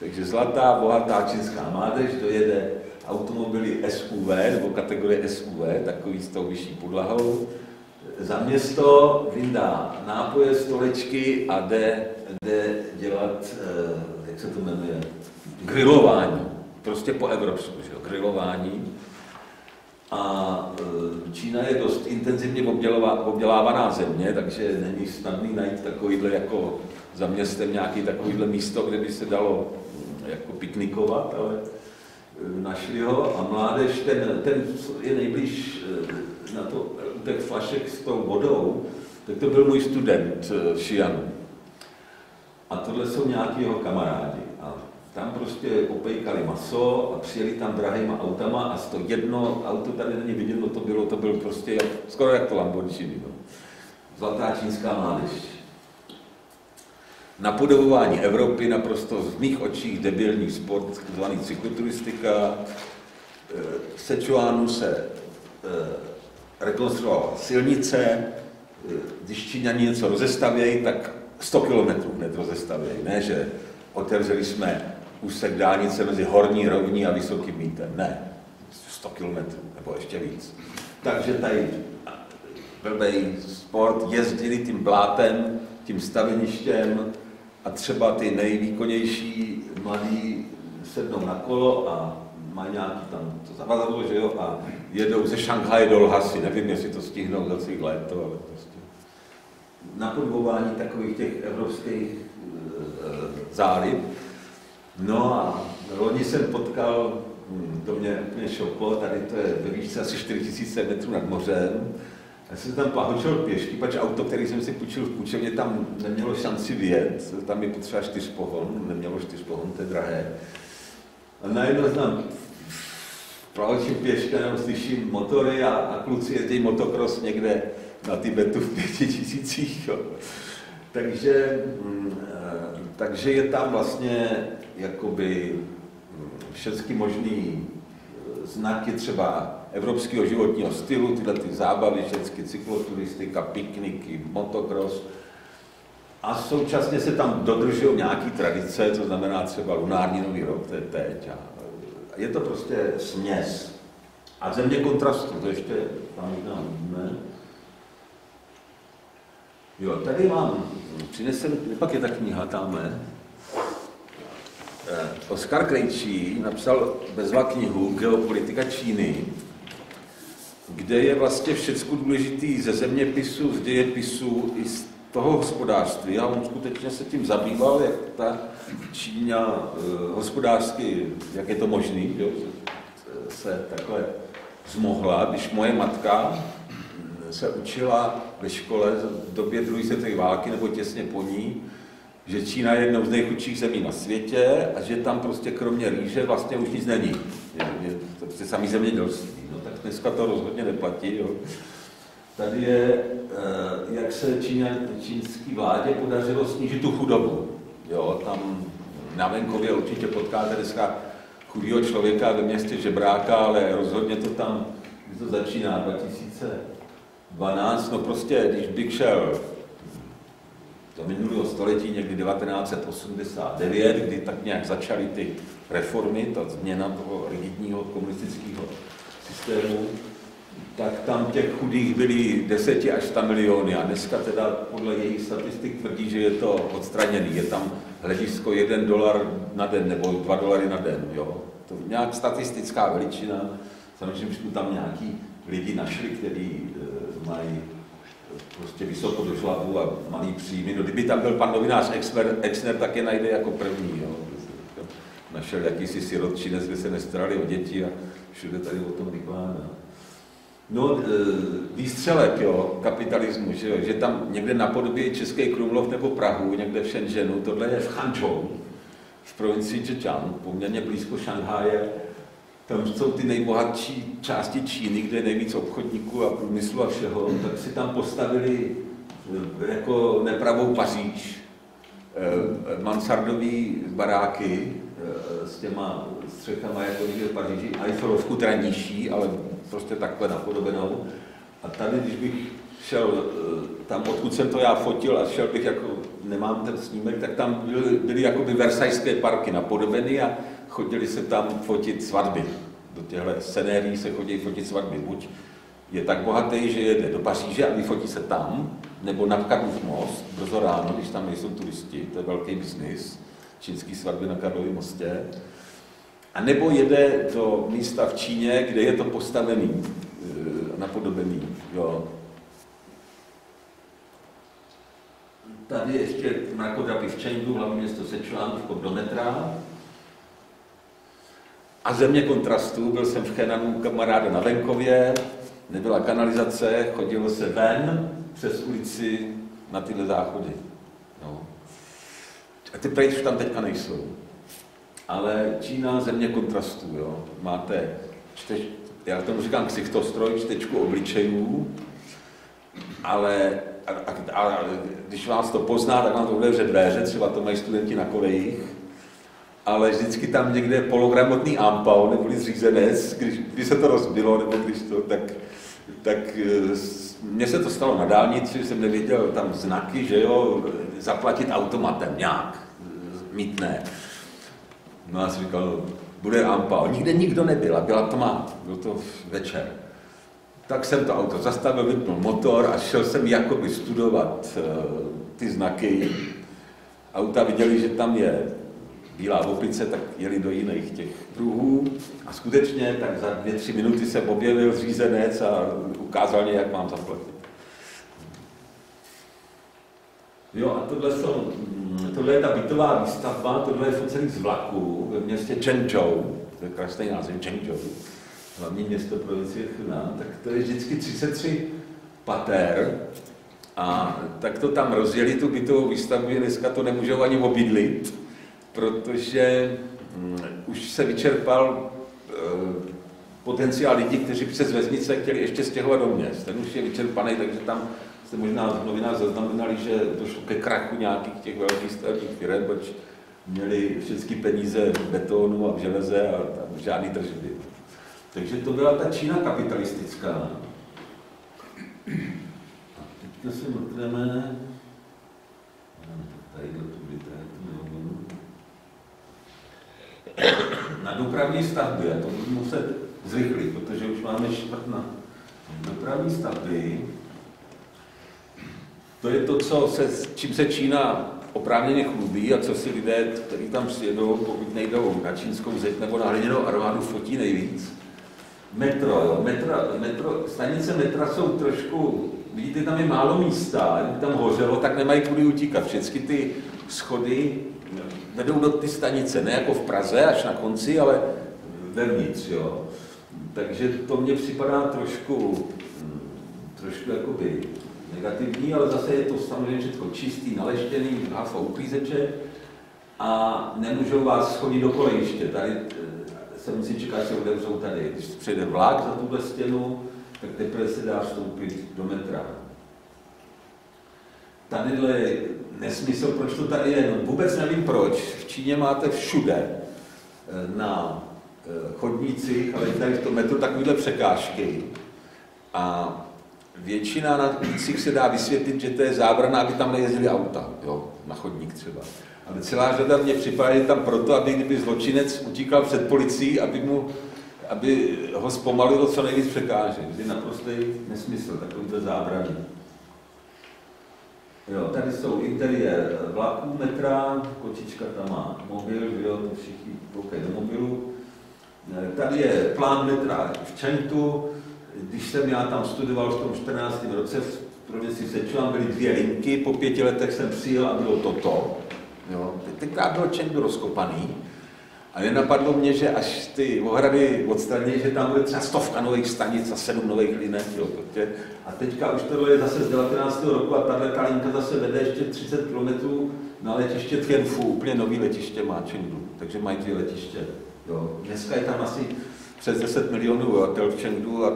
takže zlatá, bohatá čínská mládež dojede automobily SUV, nebo kategorie SUV, takový s tou vyšší podlahou, za město, vyndá nápoje, stolečky a jde dělat, jak se to jmenuje, grilování, prostě po evropsku, že jo, grilování. A Čína je dost intenzivně obdělávaná země, takže není snadný najít takovýhle jako za městem nějaký takovýhle místo, kde by se dalo jako piknikovat, ale našli ho a mládež, ten je nejblíž na to, u těch flašek s tou vodou, tak to byl můj student v Xi'anu. A tohle jsou nějaký jeho kamarádi. A tam prostě popejkali maso a přijeli tam drahýma autama a to jedno auto tady není vidět, no to bylo prostě skoro jak to Lamborghini. No. Zlatá čínská mládež. Napodobování Evropy naprosto v mých očích debilní sport, zvaný cykloturistika. V Sichuanu se rekonstruovala silnice, když Číňani něco rozestavějí, tak 100 kilometrů hned rozestavějí, ne, že otevřeli jsme úsek dálnice mezi Horní Rovní a Vysokým Mýtem, ne, 100 kilometrů, nebo ještě víc. Takže tady blbej sport, jezdili tím blátem, tím staveništěm a třeba ty nejvýkonnější mladí sednou na kolo a mají nějaký tam to zavazadlo, že jo, a jedou ze Šanghaje do Lhasy, nevím, jestli to stihnou za celý léto, ale prostě napodobování takových těch evropských zálib. No a loni jsem potkal, to mě úplně šoklo, tady to je ve výšce asi 4000 metrů nad mořem. Já jsem tam pahočil pěšky, pač auto, který jsem si půjčil v půjčovně, tam nemělo šanci vyjet, tam je potřeba 4pohon, nemělo 4pohon, to je drahé. A najednou znám pravočím pěška, nebo slyším motory a kluci jezdí motocross někde na Tibetu v 5000. Jo. Takže je tam vlastně jakoby všechny možný znaky třeba evropského životního stylu, tyhle ty zábavy, všechny cykloturistika, pikniky, motocross. A současně se tam dodržují nějaké tradice, to znamená třeba lunární nový rok, to je teď. A je to prostě směs. A země kontrastu, to ještě tam možná vidíme. Jo, tady mám, přinesem, pak je ta kniha, tamhle. Oskar Krejčí napsal bezva knihu Geopolitika Číny, kde je vlastně všecko důležitý ze zeměpisu, z dějepisu i z toho hospodářství. A on skutečně se tím zabýval, jak ta Čína hospodářsky, jak je to možný, jo, se takhle zmohla, když moje matka se učila ve škole v době druhé světové války nebo těsně po ní, že Čína je jednou z nejchudších zemí na světě a že tam prostě kromě rýže vlastně už nic není. Je to prostě samý zemědělství. No, tak dneska to rozhodně neplatí. Jo. Tady je, jak se čínské vládě podařilo snížit tu chudobu. Jo, tam na venkově určitě potkáte dneska chudého člověka ve městě žebráka, ale rozhodně to tam, když to začíná 2012, no prostě, když bych šel do minulého století, někdy 1989, kdy tak nějak začaly ty reformy, ta změna toho rigidního komunistického systému, tak tam těch chudých byly 10 až 100 miliony a dneska teda podle jejich statistik tvrdí, že je to odstraněný. Je tam hledisko $1 na den nebo $2 na den. Jo? To je nějak statistická veličina. Samozřejmě, že tam nějaký lidi našli, kteří mají prostě vysoko do žlabu a malý příjmy. No, kdyby tam byl pan novinář Exner, tak je najde jako první. Jo? Našel jakýsi sirotčinec, kde se nestarali o děti a všude tady o tom vykládá. No, výstřelek, jo, kapitalismu, že tam někde napodobí Český Krumlov nebo Prahu, někde v Shenzhenu, tohle je v Hangzhou, v provincii Zhejiang, poměrně blízko Šanghaje. Tam jsou ty nejbohatší části Číny, kde je nejvíc obchodníků a průmyslu a všeho, tak si tam postavili jako nepravou Paříž, mansardový baráky s těma střechama jako někde v Paříži, Eiffelovku teda nižší, ale prostě takhle napodobenou. A tady, když bych šel tam, odkud jsem to já fotil a šel bych jako, nemám ten snímek, tak tam byly jakoby versajské parky napodobeny a chodili se tam fotit svatby. Do těchto scenérií se chodí fotit svatby. Buď je tak bohatý, že jede do Paříže a vyfotí se tam, nebo na Karlův most, brzo ráno, když tam nejsou turisti, to je velký biznis, čínský svatby na Karlově mostě. A nebo jede do místa v Číně, kde je to postavený, napodobený. Jo. Tady ještě mrakodrapy v Chengdu, hlavní město Sichuan, do metra. A země kontrastu, byl jsem v Henanu kamaráda na venkově, nebyla kanalizace, chodilo se ven přes ulici na tyhle záchody. No. A ty pryč tam teďka nejsou. ale Čína země kontrastů, jo. Máte, já tomu říkám ksichtostroj, čtečku obličejů, ale a když vás to pozná, tak vám to otevře dveře, třeba to mají studenti na kolejích, ale vždycky tam někde pologramotný ampau neboli zřízenec, když se to rozbilo, nebo když to, tak mně se to stalo na dálnici, jsem nevěděl tam znaky, že jo, zaplatit automatem nějak, mítné. No a jsem říkal, bude ampau. Nikde nikdo nebyl a byla tma, byl to večer. Tak jsem to auto zastavil, vypnul motor a šel jsem jakoby studovat ty znaky. Auta viděli, že tam je bílá opice, tak jeli do jiných těch pruhů. A skutečně tak za 2-3 minuty se objevil zřízenec a ukázal mě, jak mám zaplatit. Jo, a tohle je ta bytová výstavba, tohle je focený z vlaku ve městě Zhengzhou, to je krásný název Zhengzhou, hlavní město provincie Hunan, tak to je vždycky 33 pater a tak to tam rozjeli tu bytovou výstavbu, že dneska to nemůžou ani obydlit, protože už se vyčerpal potenciál lidí, kteří přes vesnice chtěli ještě stěhovat do měst. Ten už je vyčerpaný, takže tam jste možná v novinách zaznamenali, že došlo ke krachu nějakých těch velkých stavebních firm, protože měli všechny peníze v betonu a v železe a tam žádný tržby. Takže to byla ta Čína kapitalistická. A teďka se dotkneme na dopravní stavby, a to budu muset zrychlit, protože už máme čtvrt na dopravní stavby. To je to, čím se Čína oprávněně chlubí a co si lidé, kteří tam přijedou, pokud nejdou na čínskou zeď nebo na hliněnou armádu, fotí nejvíc. Metro, stanice metra jsou trošku, vidíte, tam je málo místa, kdyby tam hořelo, tak nemají kudy utíkat. Všechny ty schody vedou do ty stanice, ne jako v Praze až na konci, ale vevnitř, jo. Takže to mně připadá trošku jakoby negativní, ale zase je to samozřejmě všechno čistý, naleštěný, hafa uklízeče a nemůžou vás schodit do kolejiště. Tady se musí čekat, že se otevřou tady. Když přijde vlak za tuhle stěnu, tak teprve se dá vstoupit do metra. Tadyhle je nesmysl, proč to tady je, no vůbec nevím proč. V Číně máte všude na chodnících, ale tady v tom metru takovéhle překážky. A většina na ulicích se dá vysvětlit, že to je zábrana, aby tam nejezdili auta, jo, na chodník třeba. Ale celá řada mě připadá tam proto, aby kdyby zločinec utíkal před policií, aby ho zpomalilo co nejvíc překážek. Je naprostý nesmysl, takovýto zábrany. Jo, tady jsou interiér vlaků, metra, kočička tam má mobil, jo, to všichni koukají do mobilu. Tady je plán metra v Chengdu. Když jsem já tam studoval v tom 14. roce v provincii Sichuan, byly 2 linky, po 5 letech jsem přijel a bylo toto. Jo. Tenkrát byl Chengdu rozkopaný a nenapadlo mě, že až ty ohrady odstraní, že tam bude třeba 100 nových stanic a 7 nových linek. Jo. A teďka už tohle je zase z 19. roku a tato linka zase vede ještě 30 km na letiště Tianfu, úplně nový letiště má Chengdu, takže mají 2 letiště. Jo. Dneska je tam asi přes 10 milionů obyvatel v Chengdu a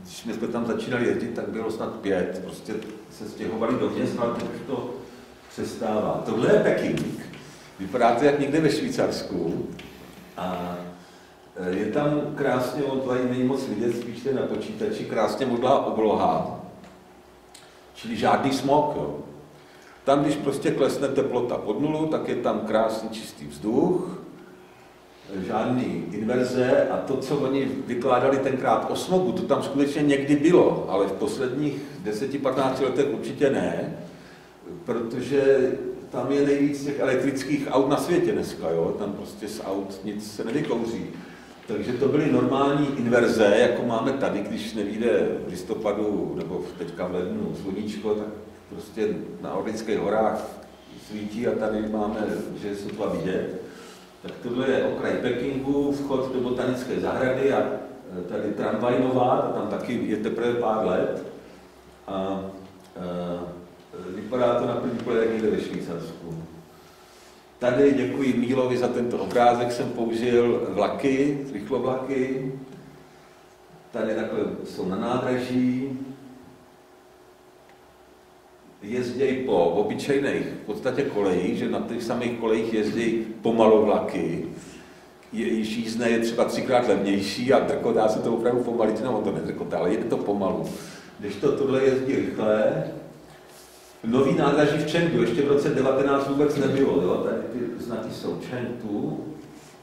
když my jsme tam začínali jezdit, tak bylo snad 5. Prostě se stěhovali do měst, ale teď to přestává. Tohle je Peking. Vypadá to jak někde ve Švýcarsku. A je tam krásně, on tady není moc vidět, spíš na počítači, krásně modlá obloha. Čili žádný smog. Jo. Tam, když prostě klesne teplota pod nulu, tak je tam krásný čistý vzduch, žádný inverze a to, co oni vykládali tenkrát o smogu, to tam skutečně někdy bylo, ale v posledních 10-15 letech určitě ne, protože tam je nejvíc těch elektrických aut na světě dneska, jo? Tam prostě z aut nic se nevykouří. Takže to byly normální inverze, jako máme tady, když nevyjde v listopadu nebo teďka v lednu sluníčko, tak prostě na Orlických horách svítí a tady máme, že je sotva vidět. Tak tohle je okraj Pekingu, vchod do botanické zahrady a tady tramvaj nová, tam taky je teprve pár let. A vypadá to na první pohled jak někde ve Švýcarsku. Tady děkuji Mílovi za tento obrázek, jsem použil vlaky, rychlovlaky. Tady takhle jsou na nádraží. Jezdí po obyčejných v podstatě kolejích, že na těch samých kolejích jezdí pomalu vlaky. Jejíž jízdné je třeba 3krát levnější a drkotá se to opravdu pomalit, no on to nedrkotá, ale jede to pomalu. Když tohle jezdí rychle, nový nádraží v Chengdu, ještě v roce 19 vůbec nebylo, jo? Tady ty znaky jsou Chengdu,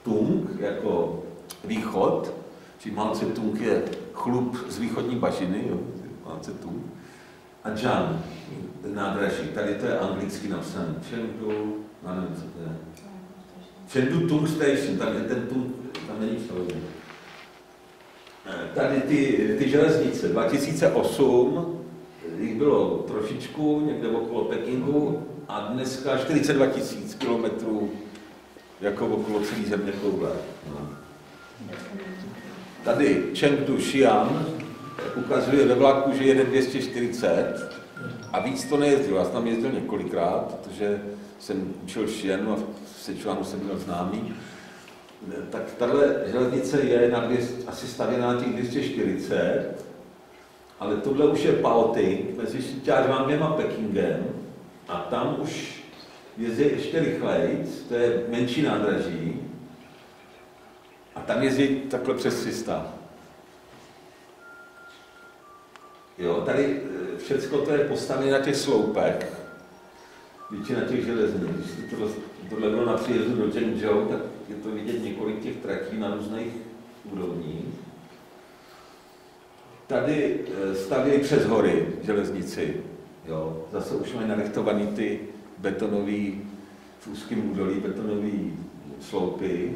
Tung jako východ, či Mao Tse-tung je chlup z východní bažiny, jo? Mao Tse-tung, a Jiang, nádraží, tady to je anglicky napsané, Chengdu, já nevím, co to je. Chengdu Tung Station, tam je ten Tung, tam není člověk. Tady ty železnice, 2008, jich bylo trošičku, někde okolo Pekingu, a dneska 42 000 kilometrů, jako okolo celé země koule. No. Tady Chengdu Xi'an ukazuje ve vlaku, že jede 240 a víc to nejezdil. Já jsem tam jezdil několikrát, protože jsem učil Xi'anu a v Sichuanu jsem měl známý. Tak tahle železnice je asi stavěná na těch 240, ale tohle už je Baoting mezi Šiťářvangem a Pekingem a tam už jezdí ještě rychlejc, to je menší nádraží a tam jezdí takhle přes 300. Jo, tady všecko to je postavené na těch sloupech, většina těch železnic. Když tohle bylo na příjezdu do Zhengzhou, tak je to vidět několik těch tratí na různých úrovních. Tady stavějí přes hory železnici. Jo. Zase už mají narechtovaný ty betonový, v úzkém údolí betonový sloupy.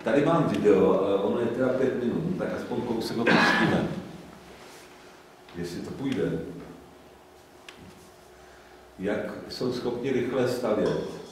Tady mám video, ale ono je teda 5 minut, tak aspoň kousek ho pustíme. Jestli to půjde. Jak jsou schopni rychle stavět.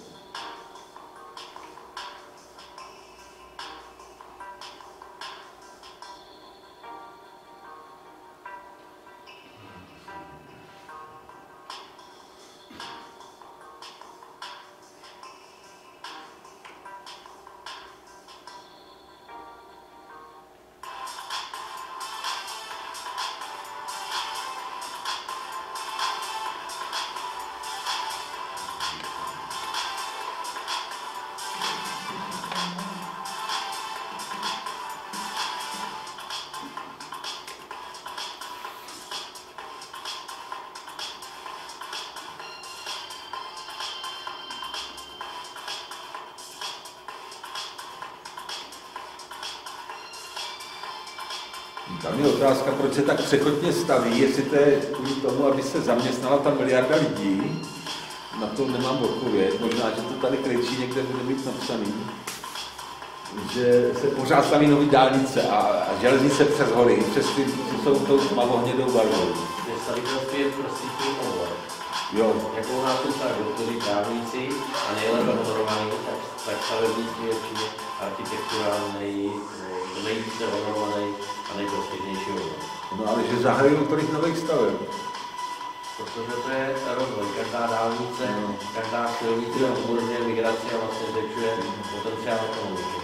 Tam je otázka, proč se tak překotně staví, jestli to je kvůli tomu, aby se zaměstnala ta miliarda lidí. Na to nemám odpověď, možná, že to tady krejčí někde bude mít napsaný, že se pořád staví nový dálnice a železnice přes hory, přes ty, co jsou tou tmavohnědou barvou. Stavitelství je prostřední obor. Jo. Jako u nás jsou tak doktorí, právníci a nejlépe honorovaní, tak stavebnictví je určitě architekturální, nejvíce honorovaný a nejprostřednější obor. No ale že zahajují tolik nových staveb. Protože to je rozvoj. Každá dálnice, každá silnice umožňuje migraci a vlastně zvětšuje potenciál ekonomiky.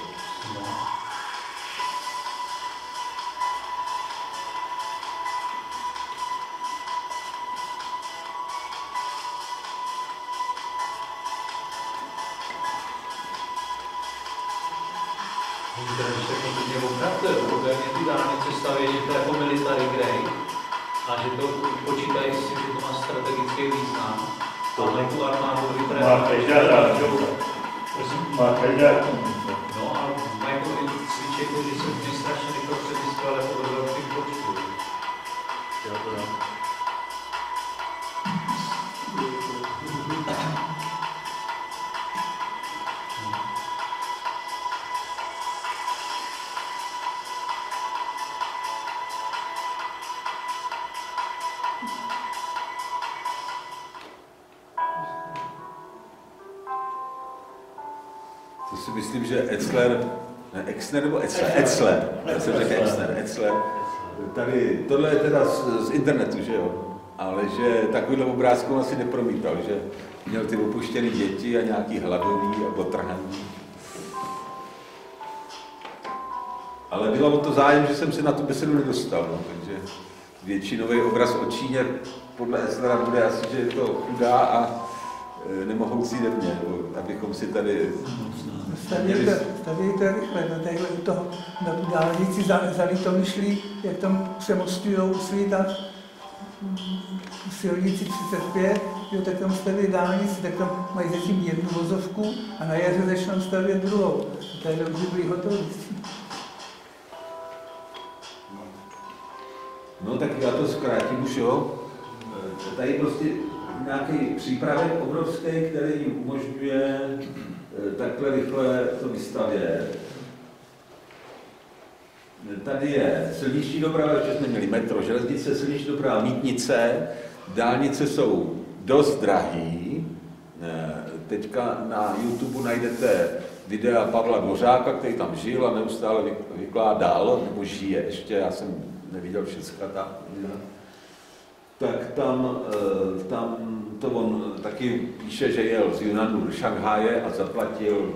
Když tak mě opravdu, moderně ty dálnice stavějí, že to je jako military grade a že to počítají s tím, že to má strategický význam. Ale tu armádu vypraví. Má každá dálnice. Má každá. No a mají to i cvičit, že se v něj strašně rychle přemysťovali po velkým počtu. Jo, to jo. To si myslím, že Exner nebo Etzler, já jsem řekl Etzler. Tady, tohle je teda z internetu, že jo? Ale že takovýhle obrázku on asi nepromítal, že měl ty opuštěné děti a nějaký hladový a otrhaný. Ale bylo o to zájem, že jsem se na tu besedu nedostal, no, takže většinový obraz o Číně podle Eslera bude asi, že je to chudá a nemohoucí země, abychom si tady... Stavějte rychle, na téhle u toho, na tu dálnici za Litomyšlí, jak tam přemostujou svítá silnici 35, jo, tak tam staví dálnici, tak tam mají zatím jednu vozovku a na jaře začnou stavět druhou. Tady už by byli hotoví. No tak já to zkrátím už, jo. Tady prostě nějaký přípravek obrovský, který jim umožňuje takhle rychle to vystavět. Tady je silniční doprava, ještě jsme měli metro, železnice, silniční doprava, mýtnice, dálnice jsou dost drahý. Teďka na YouTube najdete videa Pavla Dvořáka, který tam žil a neustále vykládal, nebo žije ještě, já jsem neviděl všechna ta videa. Tak tam to on taky píše, že jel z Junanu do Šanghaje a zaplatil,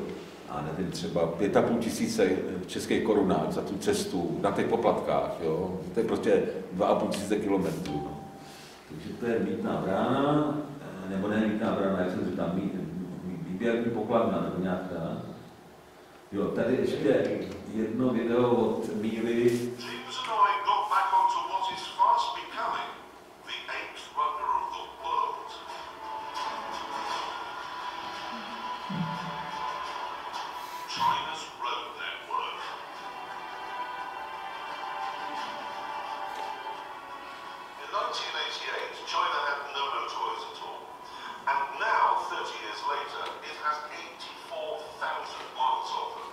já nevím, třeba 5,5 tisíce českých korunách za tu cestu na těch poplatkách, jo. To je prostě 2,5 tisíce kilometrů. No. Takže to je mýtná brána, nebo ne mýtná brána, jak jsem říkal, výběrní pokladna, nebo nějaká. Jo, tady ještě jedno video od Míry. China's road network. In 1988, China had no motorways at all. And now, 30 years later, it has 84,000 miles of them.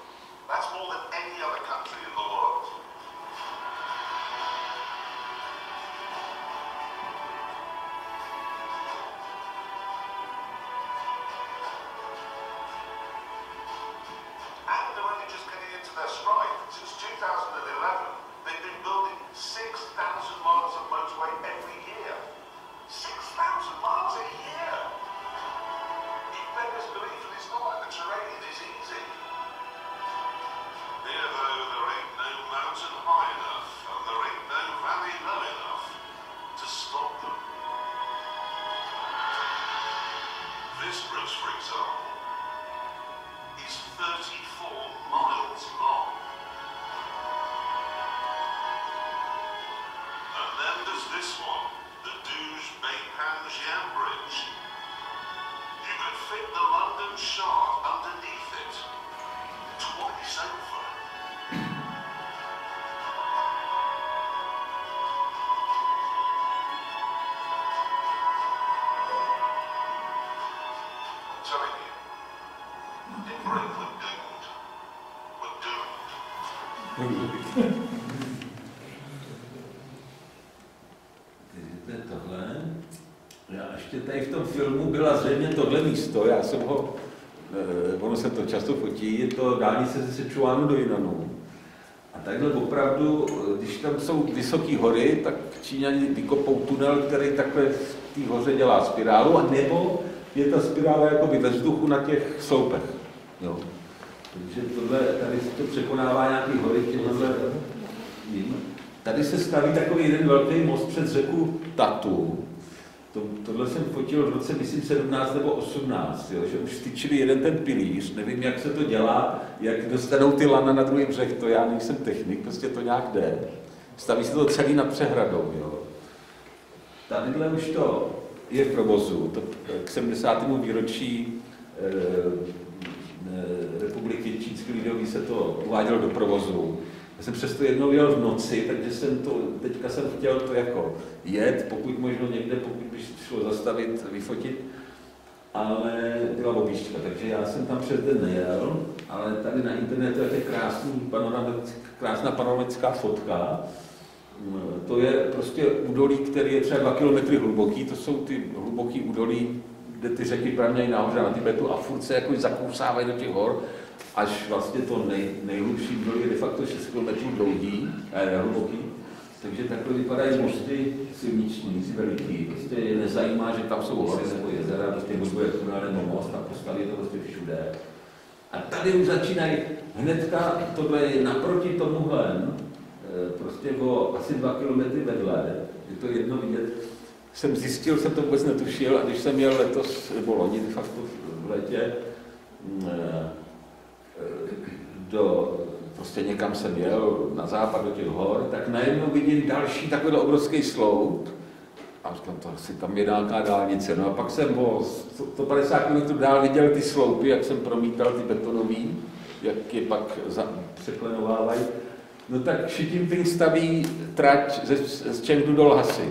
That's more than any other country in the world. Their stride. Since 2011, they've been building 6,000 miles of motorway every year. 6,000 miles a year! It beggars belief, and it's not like the terrain is easy. Here, though, there ain't no mountain high enough, and there ain't no valley low enough to stop them. This bridge, for example, is 34 miles long. And then there's this one, the Douge-Beipan-Jian Bridge. You could fit the London Shard underneath it, twice over. I'm telling you, in Britain we're doomed. We're doomed. To je tohle. Já ještě tady v tom filmu byla zřejmě tohle místo, já jsem ho, ono se to často fotí, je to dálnice ze Sičuánu do Jinanu. A takhle opravdu, když tam jsou vysoké hory, tak Číňani vykopou tunel, který takhle v té hoře dělá spirálu, a nebo je ta spirála jakoby ve vzduchu na těch sloupech. Jo. Takže tohle, tady se to překonává nějaký hory, tady se staví takový jeden velký most přes řeku Tatu. Tohle jsem fotil v roce, myslím, 17 nebo 18, jo, že už styčili jeden ten pilíř, nevím, jak se to dělá, jak dostanou ty lana na druhý břeh, to já nejsem technik, prostě to nějak jde. Staví se to celý nad přehradou, jo. Tadyhle už to je v provozu, to k 70. výročí Republiky Čínské lidové se to uvádělo do provozu. Já jsem přesto jednou jel v noci, takže teďka jsem chtěl to jako jet, pokud možno někde, pokud by šlo zastavit, vyfotit, ale byla objížďka, takže já jsem tam přes den nejel, ale tady na internetu je krásná panoramická fotka. To je prostě údolí, který je třeba 2 kilometry hluboký, to jsou ty hluboký údolí, kde ty řeky pramějí nahoře na Tibetu a furt se jako zakousávají do těch hor, až vlastně to nejhlubší údolí je de facto 6 km dlouhý, hluboký. Takže takhle vypadají mosty silniční, veliký. Prostě je nezajímá, že tam jsou hory nebo jezera, prostě buduje tunel nebo most a postaví to prostě všude. A tady už začínají hnedka, tohle je naproti tomuhle, prostě o asi 2 kilometry vedle, je to jedno vidět. Jsem zjistil, jsem to vůbec netušil, a když jsem jel letos, nebo loni de facto v létě, prostě někam jsem jel na západ do těch hor, tak najednou vidím další takový obrovský sloup a říkám, to asi tam je nějaká dálnice. No a pak jsem o 150 km dál viděl ty sloupy, jak jsem promítal ty betonový, jak je pak překlenovávají. No tak Xi Jinping staví trať z Chengdu do Lhasy.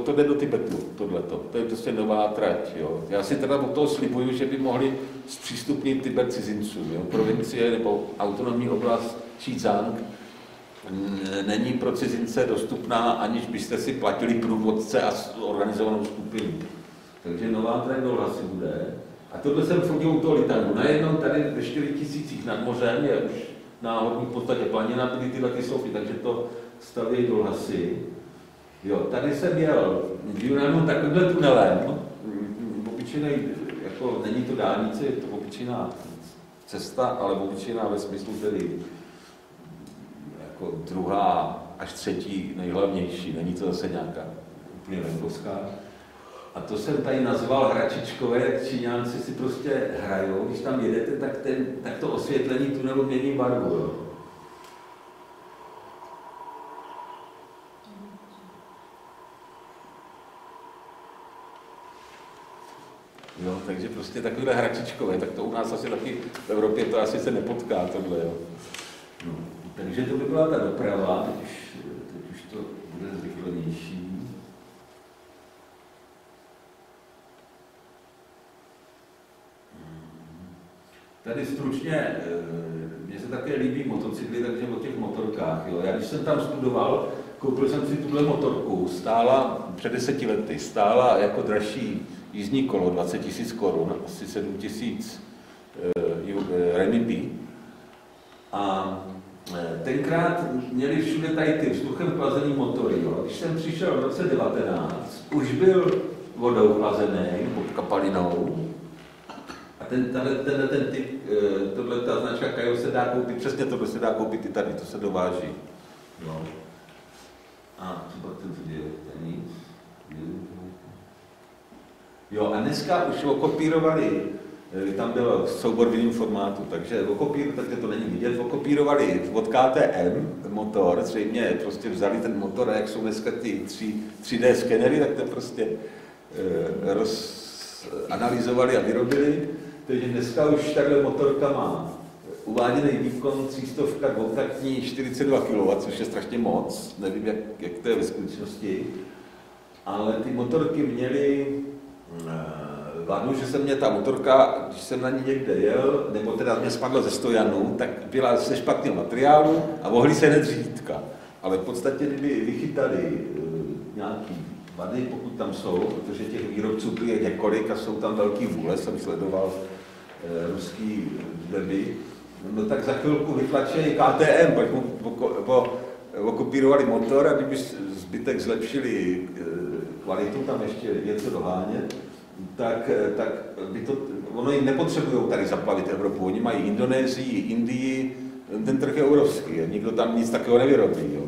To jde do Tibetu, tohleto. To je prostě nová trať. Jo. Já si teda od toho slibuju, že by mohli zpřístupnit Tibet cizincům. Jo. Provincie nebo autonomní oblast Xizang není pro cizince dostupná, aniž byste si platili průvodce a organizovanou skupinu. Takže nová trať do Lhasy bude. A tohle jsem chodil u toho Litangu. Najednou tady ve 4000 nad mořem je už náhodní v podstatě planina, byly tyhle ty sloupy, takže to staví do Lhasy. Jo, tady jsem jel v Junanu takovýmhle tunelem, obyčejný, jako není to dálnice, je to obyčejná cesta, ale obyčejná ve smyslu tedy jako druhá až třetí nejhlavnější, není to zase nějaká úplně venkovská. A to jsem tady nazval hračičkové, jak Číňánci si prostě hrajou, když tam jedete, tak to osvětlení tunelu mění barvu. Jo. Jo, takže prostě takové hračičkové, tak to u nás asi taky v Evropě to asi se nepotká tohle, jo. No, takže to by byla ta doprava, teď už to bude zrychlenější. Tady stručně, mně se také líbí motocykly, takže o těch motorkách, jo. Já když jsem tam studoval, koupil jsem si tuhle motorku, stála před 10 lety, stála jako dražší jízdní kolo 20 000 korun, asi 7 000 renminbi. A tenkrát měli všude tady ty vzduchem chlazený motory. Jo. Když jsem přišel v roce 19, už byl vodou chlazený, pod kapalinou. A ten typ, tohle ta značka Kajo se dá koupit, přesně tohle se dá koupit i tady, to se dováží. No. A třeba ten video, ten nic. Jo, a dneska už okopírovali, tam byl soubor v jiném formátu, takže to není vidět, okopírovali od KTM motor, zřejmě prostě vzali ten motor a jak jsou dneska ty 3D skenery, tak to prostě analyzovali a vyrobili. Takže dneska už takhle motorka má uváděný výkon 300 dvoutaktní 42 kW, což je strašně moc, nevím, jak to je ve skutečnosti, ale ty motorky měly vadu, že se mě ta motorka, když jsem na ní někde jel, nebo teda mě spadla ze stojanu, tak byla ze špatného materiálu a mohly se hned řídka. Ale v podstatě, kdyby vychytali nějaký vady, pokud tam jsou, protože těch výrobců je několik a jsou tam velký vůle, jsem sledoval ruský weby, no tak za chvilku vytlačili KTM, pak okopírovali motor a kdyby zbytek zlepšili kvalitu, tam ještě něco dohánět, tak by to, ono jim nepotřebují tady zaplavit Evropu, oni mají Indonésii, Indii, ten trh je obrovský, nikdo tam nic takového nevyrobí.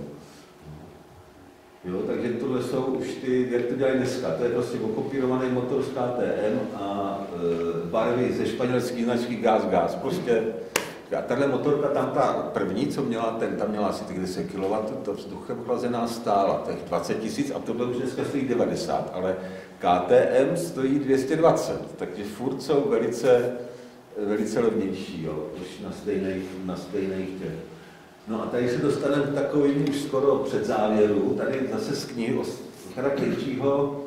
Jo, takže tohle jsou už ty, jak to dělají dneska, to je prostě okopírovaný motor z KTM a barvy ze španělské značky Gas. Prostě a tahle motorka tam ta první, co měla, tam měla asi 10 kW, to vzduchem chlazená stála, těch 20 000 a tohle už dneska stojí 90, ale KTM stojí 220, takže furt jsou velice levnější, jo, už na stejných těch. No a tady se dostaneme k takovým už skoro před závěru, tady zase z knihy Oskara Krejčího,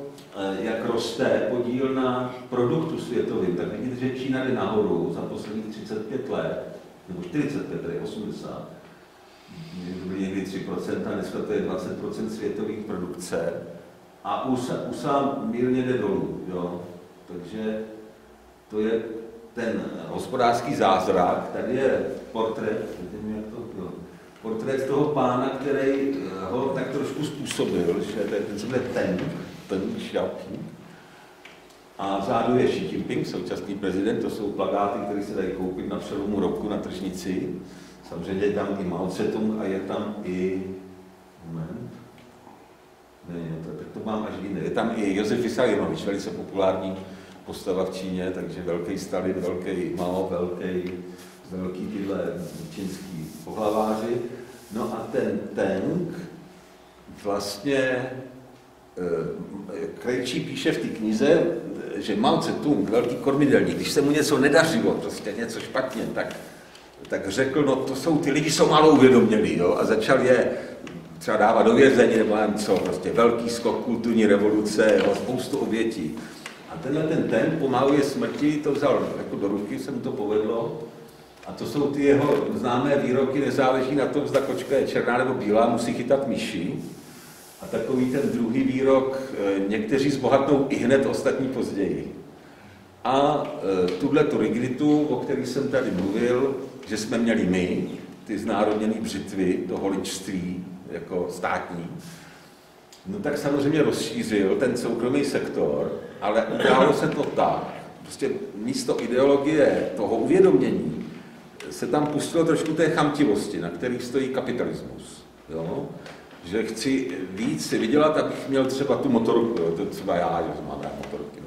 jak roste podíl na produktu světovým, tak vidíte, že Čína jde nahoru za posledních 35 let, nebo 45, tedy 80, to byly někdy 3%, a dneska to je 20% světových produkce a USA mírně jde dolů, jo. Takže to je portrét portrét toho pána, který ho tak trošku způsobil, že ten se jmenuje Ten Xiaoping. A vzadu je Xi Jinping, současný prezident, to jsou plakáty, které se dají koupit na přelomu roku na tržnici. Samozřejmě je tam i Mao Tse-tung a je tam i... Moment. Ne, tak to mám až jiné. Je tam i Josef Vissarionovič, velice populární postava v Číně, takže velký Stalin, velký Mao, velký tyhle čínský pohlaváři. No a ten Teng vlastně Krejčí píše v té knize, že Mao Tse-tung, velký kormidelník, když se mu něco nedařilo, prostě něco špatně, tak řekl, no to jsou ty lidi, jsou málo uvědomělí, jo, a začal je třeba dávat do vězení, nebo nevím co, prostě velký skok kulturní revoluce, jo, spoustu obětí. A tenhle ten pomalu je smrti, to vzal jako do ruky, se mu to povedlo. A to jsou ty jeho známé výroky, nezáleží na tom, zda kočka je černá nebo bílá, musí chytat myši. A takový ten druhý výrok, někteří zbohatnou i hned, ostatní později. A tuhletu rigiditu, o který jsem tady mluvil, že jsme měli my, ty znárodněné břitvy, to holičství jako státní, no tak samozřejmě rozšířil ten soukromý sektor, ale udělalo se to tak, prostě místo ideologie toho uvědomění se tam pustilo trošku té chamtivosti, na kterých stojí kapitalismus. Jo? Že chci víc si vydělat, abych měl třeba tu motorku, jo? To třeba já, že mám rád motorky.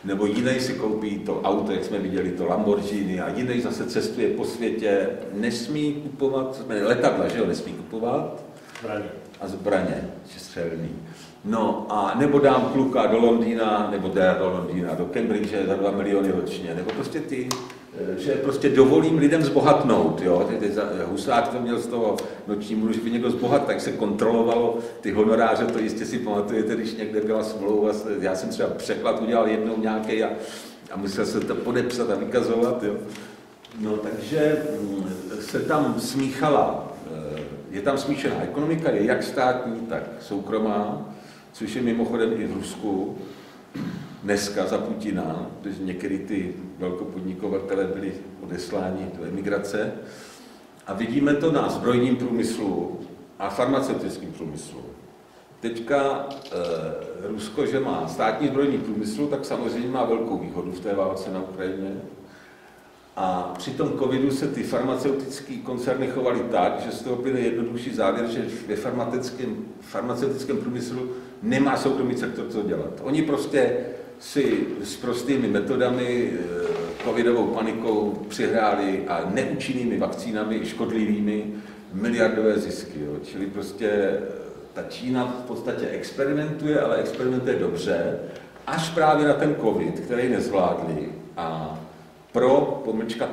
Nebo jiný si koupí to auto, jak jsme viděli, to Lamborghini, a jiný zase cestuje po světě, nesmí kupovat, letadla, že jo, nesmí kupovat. Zbraně, střelný. No a nebo dám kluka do Londýna, nebo do Londýna, do Cambridge za 2 miliony ročně, nebo prostě že prostě dovolím lidem zbohatnout, jo. Husák to měl z toho noční můru, že by někdo zbohat, tak se kontrolovalo ty honoráře, to jistě si pamatujete, když někde byla smlouva, já jsem třeba překlad udělal jednou nějaký a musel se to podepsat a vykazovat, jo. No takže se tam smíchala, je tam smíšená ekonomika, je jak státní, tak soukromá, což je mimochodem i v Rusku dneska za Putina, protože některý ty velkopodnikovatele byli odesláni do emigrace. A vidíme to na zbrojním průmyslu a farmaceutickém průmyslu. Teďka Rusko, že má státní zbrojní průmysl, tak samozřejmě má velkou výhodu v té válce na Ukrajině. A při tom covidu se ty farmaceutické koncerny chovaly tak, že z toho plyne jednodušší závěr, že ve farmaceutickém průmyslu nemá soukromý sektor co dělat. Oni prostě si s prostými metodami, covidovou panikou přihráli a neúčinnými vakcínami, škodlivými, miliardové zisky. Jo. Čili prostě ta Čína v podstatě experimentuje, ale experimentuje dobře, až právě na ten covid, který nezvládli a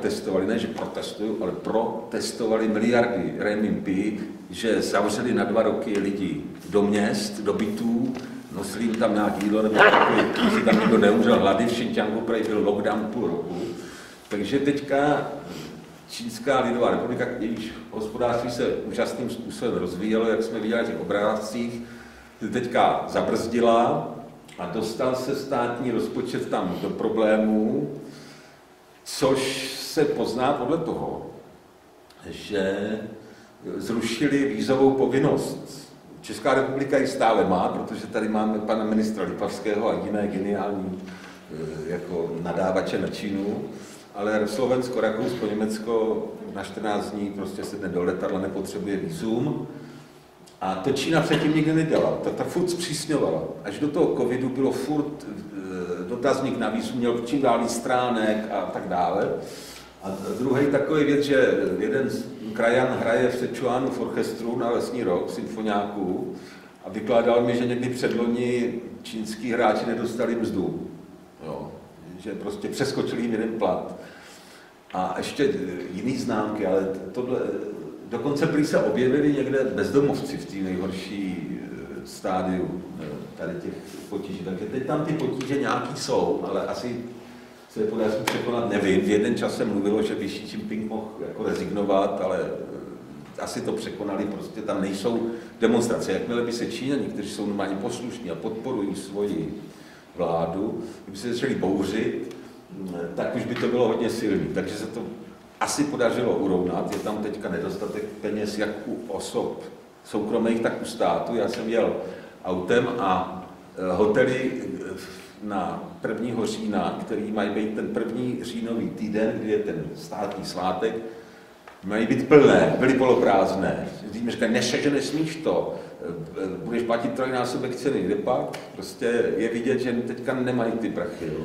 testovali, ne že protestují, ale protestovali miliardy renminbi, že zavřeli na 2 roky lidi do měst, do bytů, nosili jim tam nějaké jídlo, nebo takový, si tam nikdo neumřel hlady, v Xinjiangu byl lockdown půl roku. Takže teďka Čínská lidová republika, jejíž hospodářství se úžasným způsobem rozvíjelo, jak jsme viděli v těch obrázcích, teďka zabrzdila a dostal se státní rozpočet tam do problémů, což se pozná podle toho, že zrušili vízovou povinnost. Česká republika ji stále má, protože tady máme pana ministra Lipavského a jiné geniální jako nadávače na Čínu, ale Slovensko, Rakousko, Německo na 14 dní prostě sedne do letadla, nepotřebuje vízum. A to Čína předtím nikdy nedělala, ta furt zpřísňovala. Až do toho covidu bylo furt dotazník na vízum, měl čím dál víc stránek a tak dále. A druhý takový věc, že jeden krajan hraje v Sichuanu v orchestru na lesní rok, symfoniáků, a vykládal mi, že někdy předloni čínský hráči nedostali mzdu. Jo. Že prostě přeskočili jim jeden plat. A ještě jiný známky, ale tohle, dokonce prý se objevili někde bezdomovci v té nejhorší stádiu tady těch potíží. Takže teď tam ty potíže nějaký jsou, ale asi se je podaří překonat, nevím. V jeden čas se mluvilo, že by Xi Jinping mohl jako rezignovat, ale asi to překonali, prostě tam nejsou demonstrace. Jakmile by se Číňani, kteří jsou normálně poslušní a podporují svoji vládu, kdyby se začali bouřit, tak už by to bylo hodně silný. Takže se to asi podařilo urovnat. Je tam teďka nedostatek peněz jak u osob soukromých, tak u státu. Já jsem jel autem a hotely na 1. října, který mají být ten 1. říjnový týden, kdy je ten státní svátek, mají být plné, byly poloprázdné. Říkají, říkají, že nesmíš to, budeš platit trojnásobek ceny, kde pak? Prostě je vidět, že teďka nemají ty prachy. Jo.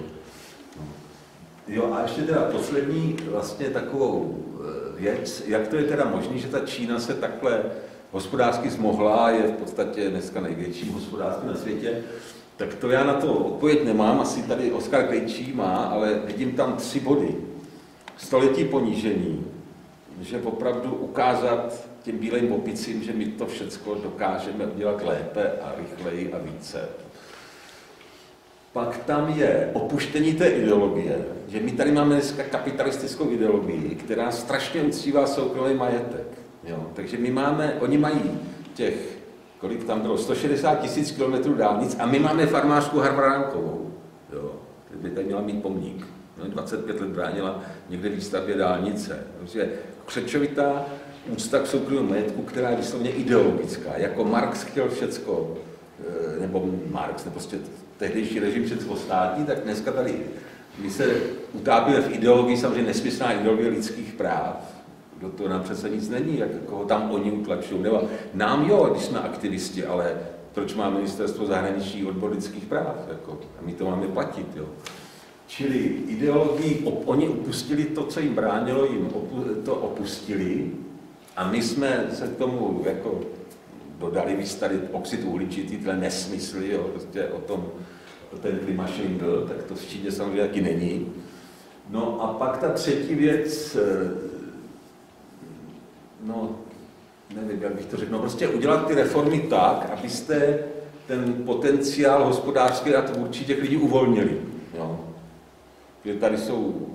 Jo, a ještě teda poslední vlastně takovou věc, jak to je teda možné, že ta Čína se takhle hospodářsky zmohla, je v podstatě dneska největším hospodářství na světě, tak to já na to odpověď nemám, asi tady Oskar Krejčí má, ale vidím tam 3 body. Století ponížení, že opravdu ukázat těm bílým opicím, že my to všecko dokážeme udělat lépe a rychleji a více. Pak tam je opuštění té ideologie, že my tady máme dneska kapitalistickou ideologii, která strašně uctívá soukromý majetek. Jo? Takže my máme, oni mají těch, kolik tam bylo, 160 000 kilometrů dálnic a my máme farmářku Harvaránkovou. Jo? By tady měla mít pomník. No, 25 let bránila někde výstavbě dálnice. Takže křečovitá úcta k soukromému majetku, která je vyslovně ideologická. Jako Marx chtěl všecko, nebo Marx, nebo prostě tehdejší režim všecko státní, tak dneska tady my se utápíme v ideologii, samozřejmě nesmyslná ideologie lidských práv. Do toho nám přece nic není, jak koho tam oni utlačují. Nebo nám jo, když jsme aktivisti, ale proč má ministerstvo zahraničí odbor lidských práv? Jako, a my to máme platit, jo. Čili ideologii, oni opustili to, co jim bránilo, jim to opustili a my jsme se k tomu jako dodali víc tady oxid uhličitý, tyhle nesmysly, jo, prostě o tom, ten klimašvindl, tak to v Číně samozřejmě taky není. No a pak ta třetí věc, no, nevím, jak bych to řekl, no prostě udělat ty reformy tak, abyste ten potenciál hospodářský a tvůrčí těch lidí uvolnili, jo. Že tady jsou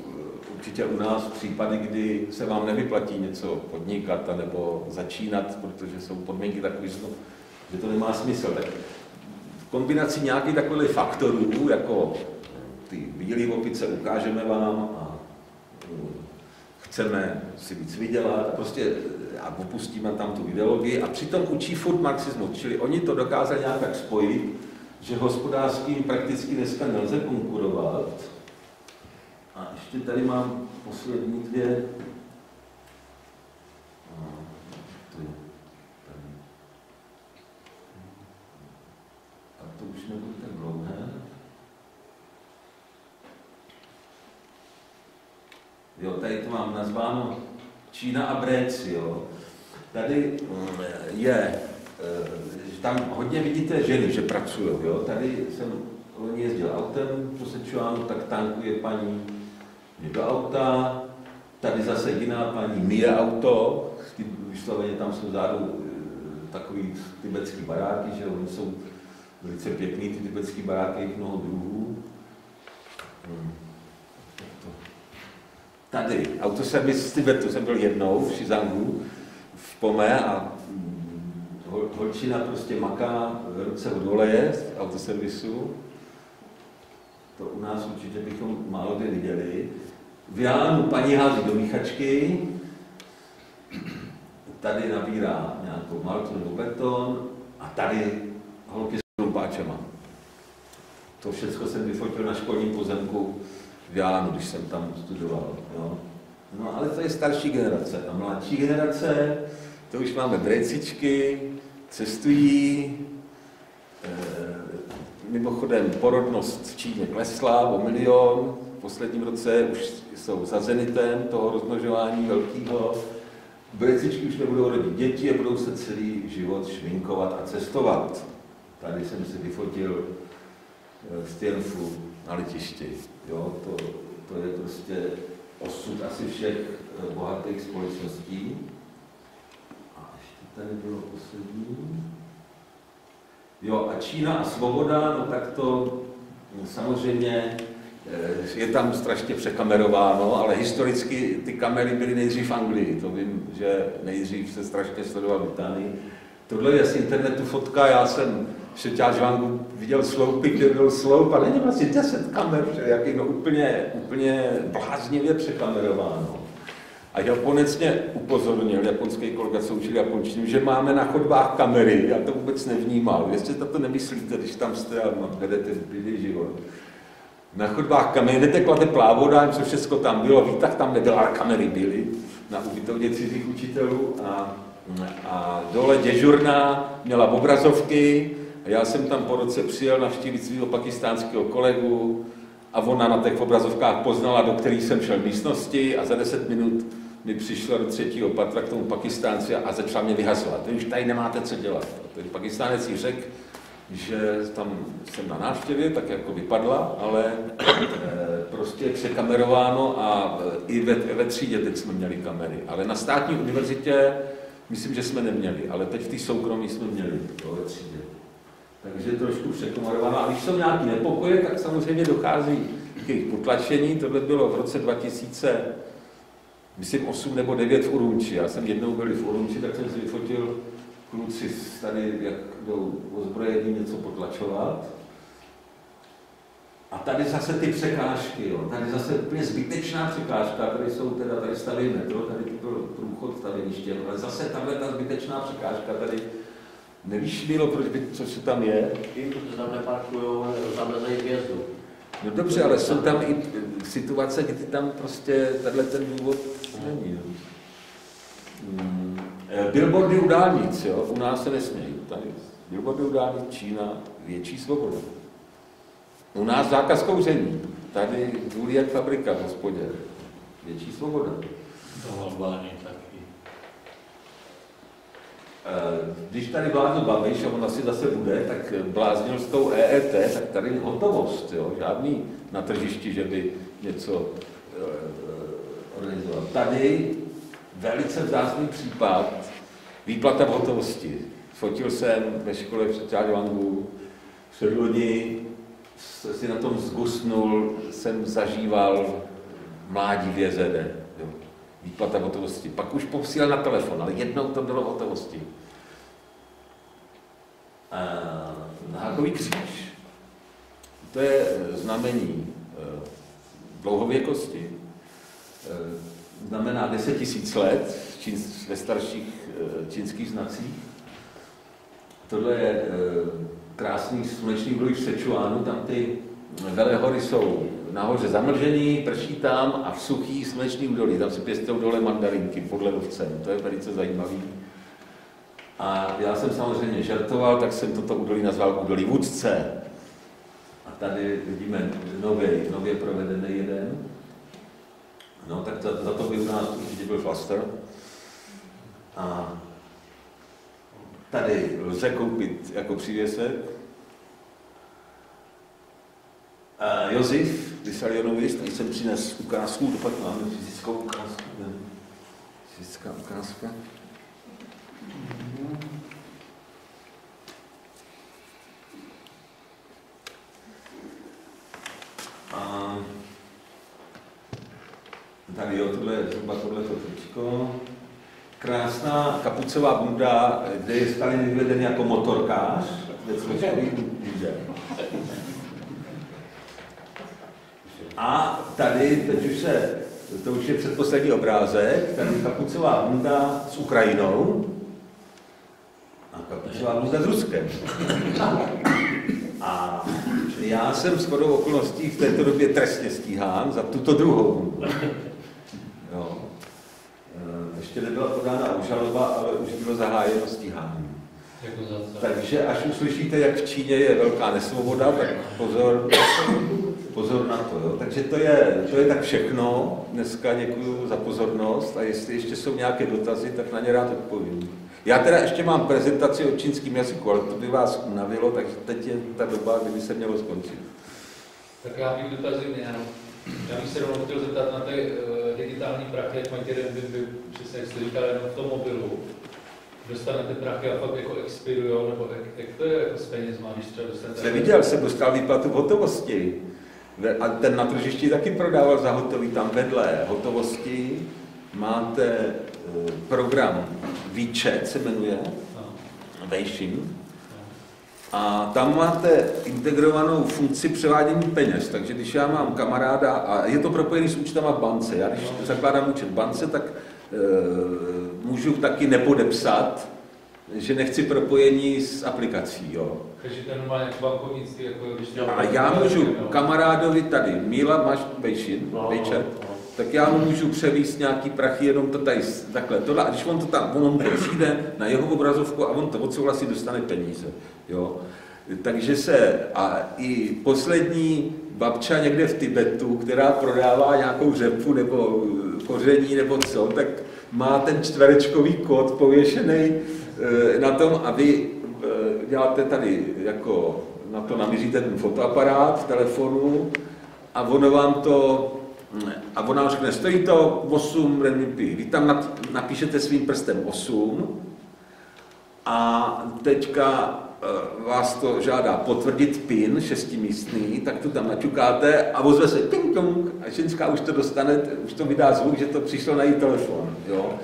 určitě u nás případy, kdy se vám nevyplatí něco podnikat nebo začínat, protože jsou podmínky takové, že to nemá smysl. Tak v kombinaci nějakých takových faktorů, jako ty bílé opice ukážeme vám a chceme si víc vydělat prostě a opustíme tam tu ideologii a přitom učí furt marxismus, čili oni to dokázali nějak tak spojit, že hospodářským prakticky dneska nelze konkurovat. A ještě tady mám poslední 2. A to už nebude tak dlouhé. Jo, tady to mám nazváno Čína a Bréci, jo. Tady je, tam hodně vidíte ženy, že pracují, jo. Tady jsem loni jezdil autem po Sečuánu, tak tankuje paní do auta, tady zase jiná paní myje auto, vysloveně tam jsou zádu takový tibetský baráky, že oni jsou velice pěkný, ty tibetský baráky, jich mnoho druhů. Tady, autoservis z Tibetu, jsem byl jednou v Šizangu, v Pome a holčina prostě maká ruce od voleje z autoservisu. To u nás určitě bychom málo kdy viděli. V Jánu paní hází do míchačky, tady nabírá nějakou maltu nebo beton a tady holky s krumpáčema. To všechno jsem vyfotil na školním pozemku v Jánu, když jsem tam studoval. Jo. No ale to je starší generace a mladší generace, to už máme brejcičky, cestují, mimochodem porodnost v Číně klesla o 1 milion, v posledním roce už jsou za zenitem toho rozmnožování velkého. Brejcičky už nebudou rodit děti a budou se celý život šminkovat a cestovat. Tady jsem si vyfotil z Tianfu na letišti. Jo, to je prostě osud asi všech bohatých společností. A ještě tady bylo poslední. Jo, a Čína a svoboda, no tak to samozřejmě je tam strašně překamerováno, ale historicky ty kamery byly nejdřív v Anglii. To vím, že nejdřív se strašně sledoval Británii. Tohle je z internetu fotka, já jsem v Šeťážvangu viděl sloupy, kde byl sloup a není vlastně 10 kamer, jak je úplně bláznivě překamerováno. A Japonec mě upozornil, japonský kolega, co učil japonštinu, že máme na chodbách kamery, já to vůbec nevnímal. Jestli to nemyslíte, když tam jste a vedete bílý život. Na chodbách kamery, netekla teplá voda, co všechno tam bylo, výtah tam nebyl, ale kamery byly na ubytovně cizích učitelů a dole děžurná měla obrazovky a já jsem tam po roce přijel navštívit svého pakistánského kolegu a ona na těch obrazovkách poznala, do kterých jsem šel v místnosti a za 10 minut mi přišla do 3. patra k tomu Pakistánci a začala mě vyhazovat. Vy už tady nemáte co dělat. Ten Pakistánec jí řekl, že tam jsem na návštěvě, tak jako vypadla, ale prostě je překamerováno a i ve třídě teď jsme měli kamery. Ale na státní univerzitě myslím, že jsme neměli, ale teď v té soukromí jsme měli to ve třídě. Takže je trošku překamerováno. A když jsou nějaké nepokoje, tak samozřejmě dochází k jejich potlačení. Tohle bylo v roce 2000, myslím 8 nebo 9 v Urumči. Já jsem jednou byl v Urumči, tak jsem si vyfotil kluci tady, jak jdou ozbrojení něco potlačovat. A tady zase ty překážky, jo. Tady zase úplně zbytečná překážka, tady staví metro, tady byl průchod staveniště, ale zase tahle ta zbytečná překážka tady nevíš, proč by, co se tam je. Protože tam neparkujou, tam nezají vjezdu. No dobře, ale jsou tam i situace, kdy tam prostě tenhle ten důvod není. Billboardy u dálnic, jo? U nás se nesmějí. Tady billboardy u dálnic, Čína, větší svoboda. U nás zákaz kouření, tady důlí jak fabrika v hospodě, větší svoboda. To Albánii taky. Když tady vládl Babiš, a on asi zase bude, tak bláznil s tou EET, tak tady hotovost, jo? Žádný na tržišti, že by něco organizoval. Tady velice vzácný případ, výplata v hotovosti. Fotil jsem ve škole v Čáďvangu, předloni si na tom zgusnul, jsem zažíval mládí v JZD. Jo. Výplata v hotovosti. Pak už posílal na telefon, ale jednou to bylo v hotovosti. Hákový kříž. To je znamení dlouhověkosti. Znamená 10 000 let ve starších čínských znacích. Tohle je krásný slunečný údolí v Sečuánu, tam ty velehory jsou nahoře zamlžený, prší tam a v suchý slunečný údolí, tam se pěstují dole mandarinky pod ledovcem, to je velice zajímavý. A já jsem samozřejmě žertoval, tak jsem toto údolí nazval údolí Vůdce. A tady vidíme nově provedený jeden. No, tak za to by u nás určitě byl flaster. A tady lze koupit jako přívěsek. Josef Vysarionovič, tady jsem přines ukázku, dopak máme fyzickou ukázku. Fyzická ukázka. A tady jo, tohle je zhruba tohleto tričko. Krásná kapucová bunda, kde je Stalin vyveden jako motorkář ve cvičkový bundě. A tady, to už je předposlední obrázek, tady kapucová bunda s Ukrajinou a kapucová bunda s Ruskem. A já jsem shodou okolností v této době trestně stíhán za tuto druhou bundu. Jo. Ještě nebyla podána obžaloba, ale už bylo zahájeno stíhání. Takže až uslyšíte, jak v Číně je velká nesvoboda, tak pozor na to. Jo. Takže to je tak všechno. Dneska děkuji za pozornost a jestli ještě jsou nějaké dotazy, tak na ně rád odpovím. Já teda ještě mám prezentaci o čínském jazyku, ale to by vás unavilo, takže teď je ta doba, kdyby se mělo skončit. Tak já bych dotazy měl. Já bych se rovnou chtěl zeptat na ty digitální prachy, jak mají ty renby, přesně jak jste říkal, jenom v tom mobilu. Dostanete prachy a fakt jako expirujou, nebo jak to je jako s penězma, když třeba dostanete... Jste viděl, jsem dostal výplatu v hotovosti. A ten na tržišti taky prodával za hotový. Tam vedle hotovosti máte program WeChat, se jmenuje, Weixin. A tam máte integrovanou funkci převádění peněz, takže když já mám kamaráda, a je to propojený s účtama v bance, já když zakládám účet v bance, tak můžu taky nepodepsat, že nechci propojení s aplikací. Jo. Takže to je normálně jako bankovnictví, jako když to... A já můžu kamarádovi tady, Míla, máš vejčer, tak já mu můžu převíst nějaký prachy, jenom to tady takhle, tohle, a když on to tam, on to přijde na jeho obrazovku a on to odsouhlasí, dostane peníze. Jo. Takže a i poslední babča někde v Tibetu, která prodává nějakou řepu nebo koření nebo co, tak má ten čtverečkový kód pověšený na tom, a vy děláte tady jako na to namíříte ten fotoaparát v telefonu a ono vám to, a ona vám řekne, stojí to 8 renminbi. Vy tam napíšete svým prstem 8 a teďka vás to žádá potvrdit PIN 6místný, tak to tam naťukáte a ozve se ting tong a ženská už to dostane, už to vydá zvuk, že to přišlo na její telefon. Jo?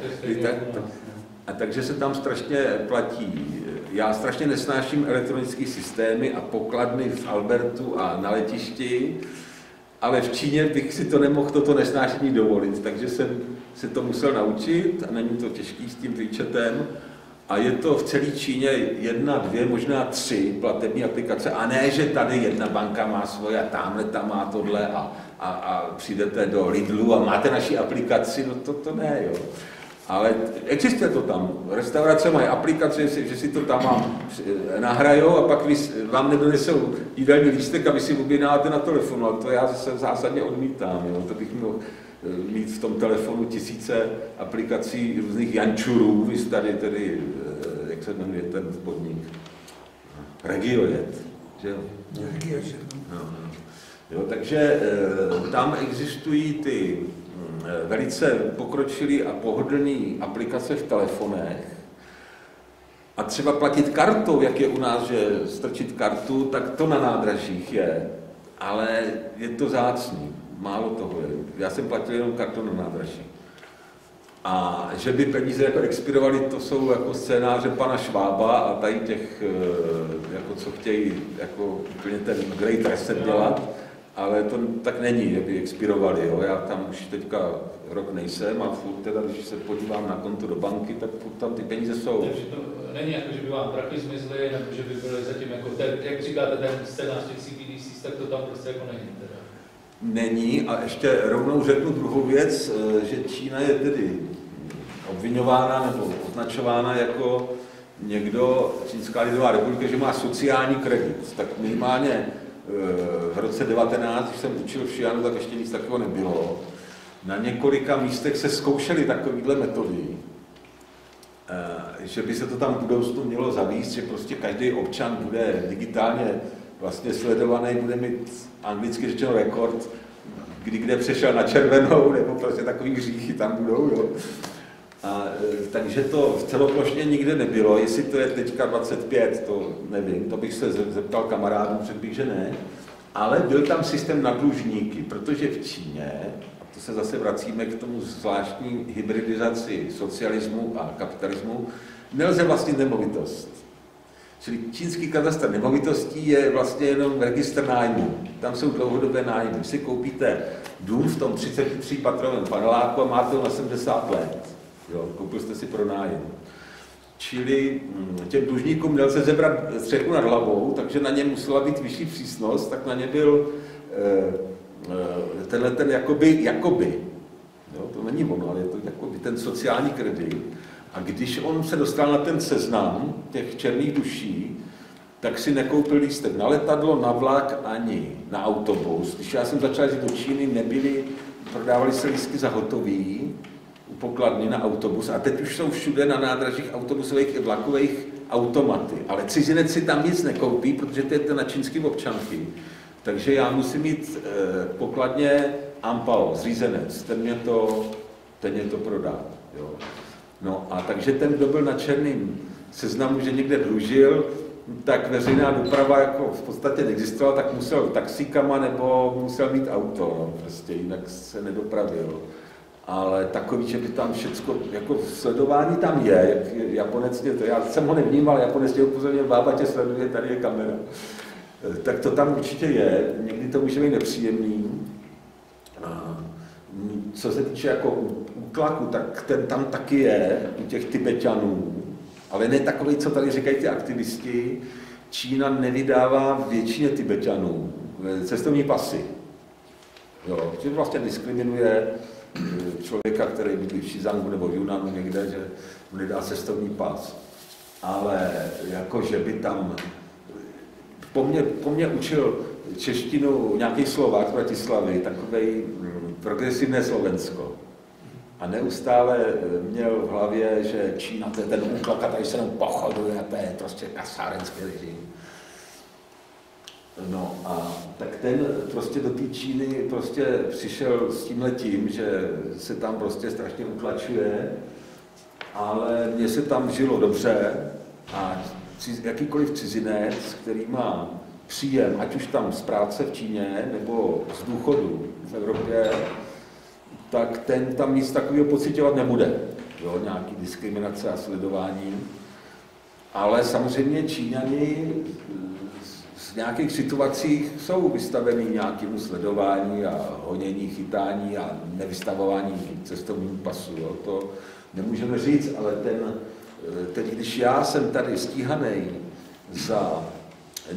A takže se tam strašně platí. Já strašně nesnáším elektronické systémy a pokladny v Albertu a na letišti, ale v Číně bych si to nemohl toto nesnášení dovolit, takže jsem se to musel naučit a není to těžký s tím výčetem. A je to v celé Číně 1, 2, možná 3 platební aplikace. A ne, že tady jedna banka má svoje a tamhle tam má tohle a přijdete do Lidlu a máte naši aplikaci, no to ne, jo. Ale existuje to tam. Restaurace mají aplikace, že si to tam nahrajou a pak vám nedonesou jídelní lístek a vy si objednáte na telefonu. Ale to já zase zásadně odmítám. Jo. To bych měl mít v tom telefonu tisíce aplikací různých jančurů, vy tady tedy, jak se jmenuje ten podnik? Regiojet, že jo? Regiojet. No. Jo, takže tam existují ty velice pokročilé a pohodlné aplikace v telefonech. A třeba platit kartou, jak je u nás, že strčit kartu, tak to na nádražích je, ale je to vzácný. Málo toho je. Já jsem platil jenom kartou na nádraží. A že by peníze jako expirovaly, to jsou jako scénáře pana Švába a tady těch, jako co chtějí jako úplně ten Great Reset dělat, ale to tak není, že by expirovaly. Jo. Já tam už teďka rok nejsem a furt teda, když se podívám na konto do banky, tak tam ty peníze jsou. Takže to není jako, že by vám prachy zmizly, nebo že by byly zatím jako, jak říkáte, ten scénář těch CBDC, tak to tam prostě jako není teda. Není, a ještě rovnou řeknu druhou věc, že Čína je tedy obviňována nebo označována jako někdo, Čínská lidová republika, že má sociální kredit. Tak minimálně v roce 19, když jsem učil v Xi'anu, tak ještě nic takového nebylo. Na několika místech se zkoušely takovéhle metody, že by se to tam v budoucnu mělo zavést, že prostě každý občan bude digitálně vlastně sledovaný, bude mít anglicky řečeno rekord, kde přešel na červenou, nebo prostě takový hříchy tam budou, jo. Takže to celoplošně nikde nebylo, jestli to je teďka 25, to nevím, to bych se zeptal kamarádům, řekl bych, že ne, ale byl tam systém na dlužníky, protože v Číně, a to se zase vracíme k tomu zvláštní hybridizaci socialismu a kapitalismu, nelze vlastnit nemovitost. Čili čínský katastr nemovitostí je vlastně jenom registr nájmu. Tam jsou dlouhodobé nájmy. Vy si koupíte dům v tom 33-patrovém paneláku a máte ho na 70 let. Jo, koupil jste si pro nájem. Čili těm dlužníkům nelze zebrat střechu nad hlavou, takže na ně musela být vyšší přísnost, tak na ně byl tenhle ten jakoby. Jo, to není ono, ale je to jakoby ten sociální kredit. A když on se dostal na ten seznam těch černých duší, tak si nekoupil lístek na letadlo, na vlak ani na autobus. Když já jsem začal jít do Číny, prodávali se lístky za hotový u pokladny na autobus a teď už jsou všude na nádražích autobusových i vlakových automaty. Ale cizinec si tam nic nekoupí, protože to je to na čínský občanky. Takže já musím mít pokladně Ampao, zřízenec, ten mě to prodá. Jo. No a takže ten, kdo byl na černém seznamu, že někde dlužil, tak veřejná doprava jako v podstatě neexistovala, tak musel taxíkama nebo musel mít auto, no, prostě jinak se nedopravil. Ale takový, že by tam všecko, jako sledování tam je, Japonec, já jsem ho nevnímal, Japonec tě upozornil, bába tě sleduje, tady je kamera. Tak to tam určitě je, někdy to může být nepříjemný. Co se týče jako útlaku, tak ten tam taky je, u těch Tibeťanů, ale ne takový, co tady říkají ty aktivisti. Čína nevydává většině Tibeťanů cestovní pasy. Jo, že vlastně diskriminuje člověka, který bydlí v Šizangu nebo v Yunanu někde, že mu nedá cestovní pas. Ale jako, že by tam... Po mně učil češtinu nějaký Slovák z Bratislavy, takovej progresivné Slovensko. A neustále měl v hlavě, že Čína, to je ten útlak a tady se jenom pochoduje, to je prostě kasárenský režim. No a tak ten prostě do té Číny prostě přišel s tímhletím, že se tam prostě strašně utlačuje, ale mně se tam žilo dobře a jakýkoliv cizinec, který má příjem, ať už tam z práce v Číně nebo z důchodu v Evropě, tak ten tam nic takového pociťovat nebude. Jo, nějaký diskriminace a sledování. Ale samozřejmě Číňani v nějakých situacích jsou vystaveni nějakému sledování a honění, chytání a nevystavování cestovních pasů. Jo. To nemůžeme říct, ale teď, když já jsem tady stíhaný za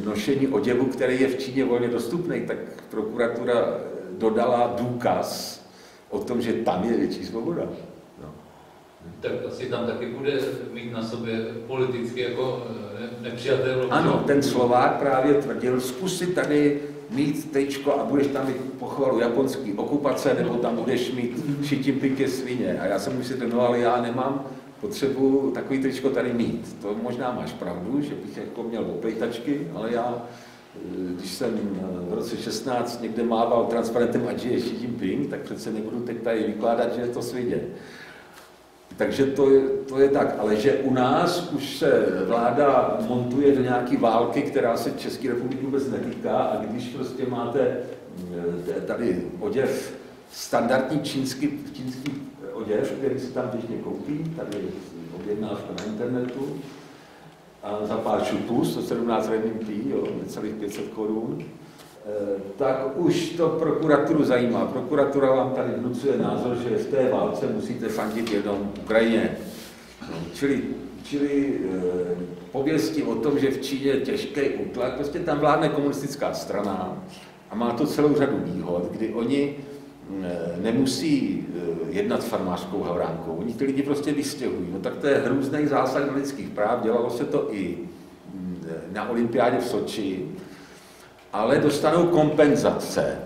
nošení oděvu, který je v Číně volně dostupný, tak prokuratura dodala důkaz o tom, že tam je větší svoboda. No. Tak asi tam taky bude mít na sobě politicky jako nepřijatelnou. Ano, ten Slovák právě tvrdil, zkus si tady mít tečko a budeš tam mít pochvalu japonský okupace, nebo tam budeš mít Xi Jinping je svině. A já jsem mu si řekl, no ale já nemám potřebu takový tričko tady mít. To možná máš pravdu, že bych jako měl oplejtačky, ale já, když jsem v roce 16 někde mával transparentem, ať je Xi Jinping, tak přece nebudu teď tady vykládat, že je to svině. Takže to je tak, ale že u nás už se vláda montuje do nějaké války, která se České republiky vůbec netýká, a když prostě máte tady oděv, standardní čínský oděv, který si tam běžně koupí, tady objednáš na internetu, a za pár šupů, 117 renminbi, necelých 500 korun, tak už to prokuraturu zajímá. Prokuratura vám tady vnucuje názor, že v té válce musíte fandit jenom Ukrajině. Čili pověsti o tom, že v Číně je těžký útlak, prostě tam vládne komunistická strana a má to celou řadu výhod, kdy oni nemusí jednat s farmářskou havránkou. Oni ty lidi prostě vystěhují. No tak to je hrůzný zásah do lidských práv, dělalo se to i na olympiádě v Soči, ale dostanou kompenzace.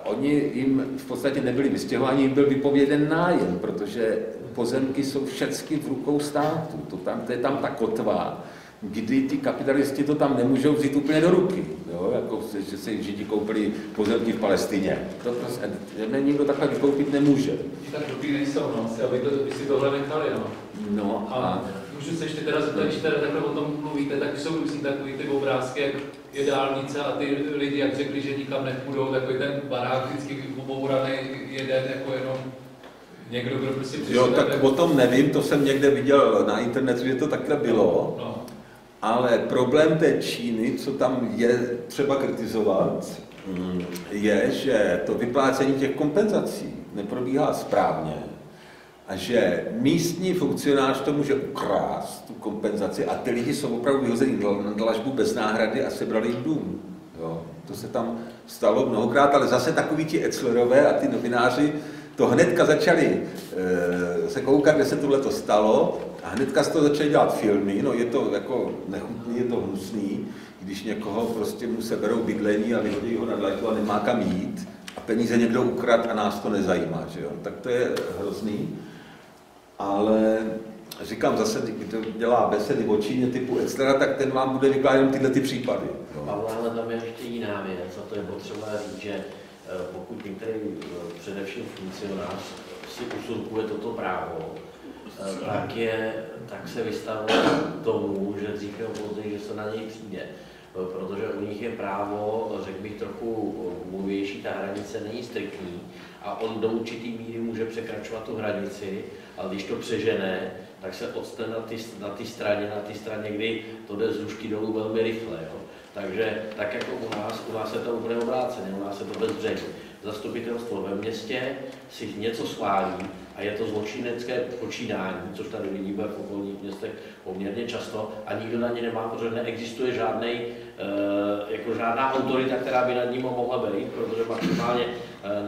Oni jim v podstatě nebyli vystěhováni, jim byl vypověden nájem, protože pozemky jsou všechny v rukou státu. To je tam ta kotva, kdy ty kapitalisti to tam nemůžou vzít úplně do ruky. Jo? Jako, že si Židi koupili pozemky v Palestině. To prostě nikdo takhle vykoupit nemůže. Tak dobrý nejsou, no, aby si tohle nechali, no. No a můžu se ještě teda zeptat, když teda takhle o tom mluvíte, tak jsou takový ty obrázky, jak je dálnice a ty lidi, jak řekli, že nikam nepůjdou, takový ten barák vždycky obouraný jeden, jako jenom někdo, kdo prostě přišel. Jo, tak o tom nevím, to jsem někde viděl na internetu, že to takhle bylo. No. Ale problém té Číny, co tam je třeba kritizovat, je, že to vyplácení těch kompenzací neprobíhá správně a že místní funkcionář to může ukrást, tu kompenzaci, a ty lidi jsou opravdu vyhození na dlažbu bez náhrady a sebrali jim dům. Jo. To se tam stalo mnohokrát, ale zase takoví ti Etzlerové a ty novináři to hnedka začali se koukat, kde se tohleto stalo, a hnedka z toho začali dělat filmy. No je to jako nechutný, je to hnusný, když někoho prostě mu seberou bydlení a vyhodí ho na dlažbu a nemá kam jít a peníze někdo ukradl a nás to nezajímá, že jo? Tak to je hrozný. Ale říkám zase, kdo dělá besedy o Číně typu Etzlera, tak ten vám bude vykládat jenom tyhle ty případy. Pavle, ale tam je ještě jiná věc, a to je potřeba říct, že pokud některý především funkcionář si usurpuje toto právo, tak se vystavuje tomu, že dřív nebo později, že se na něj přijde. Protože u nich je právo, řekl bych trochu mluvější, ta hranice není striktní a on do určitý míry může překračovat tu hranici, ale když to přežene, tak se odstane na té straně, kdy to jde z rušky dolů velmi rychle. Jo. Takže tak jako u nás je to úplně obrácené, u nás je to bezbřehý. zastupitelstvo ve městě si něco schválí a je to zločinecké počínání, což tady vidíme v okolních městech poměrně často a nikdo na ně nemá, protože neexistuje žádná autorita, která by nad ním mohla být, protože maximálně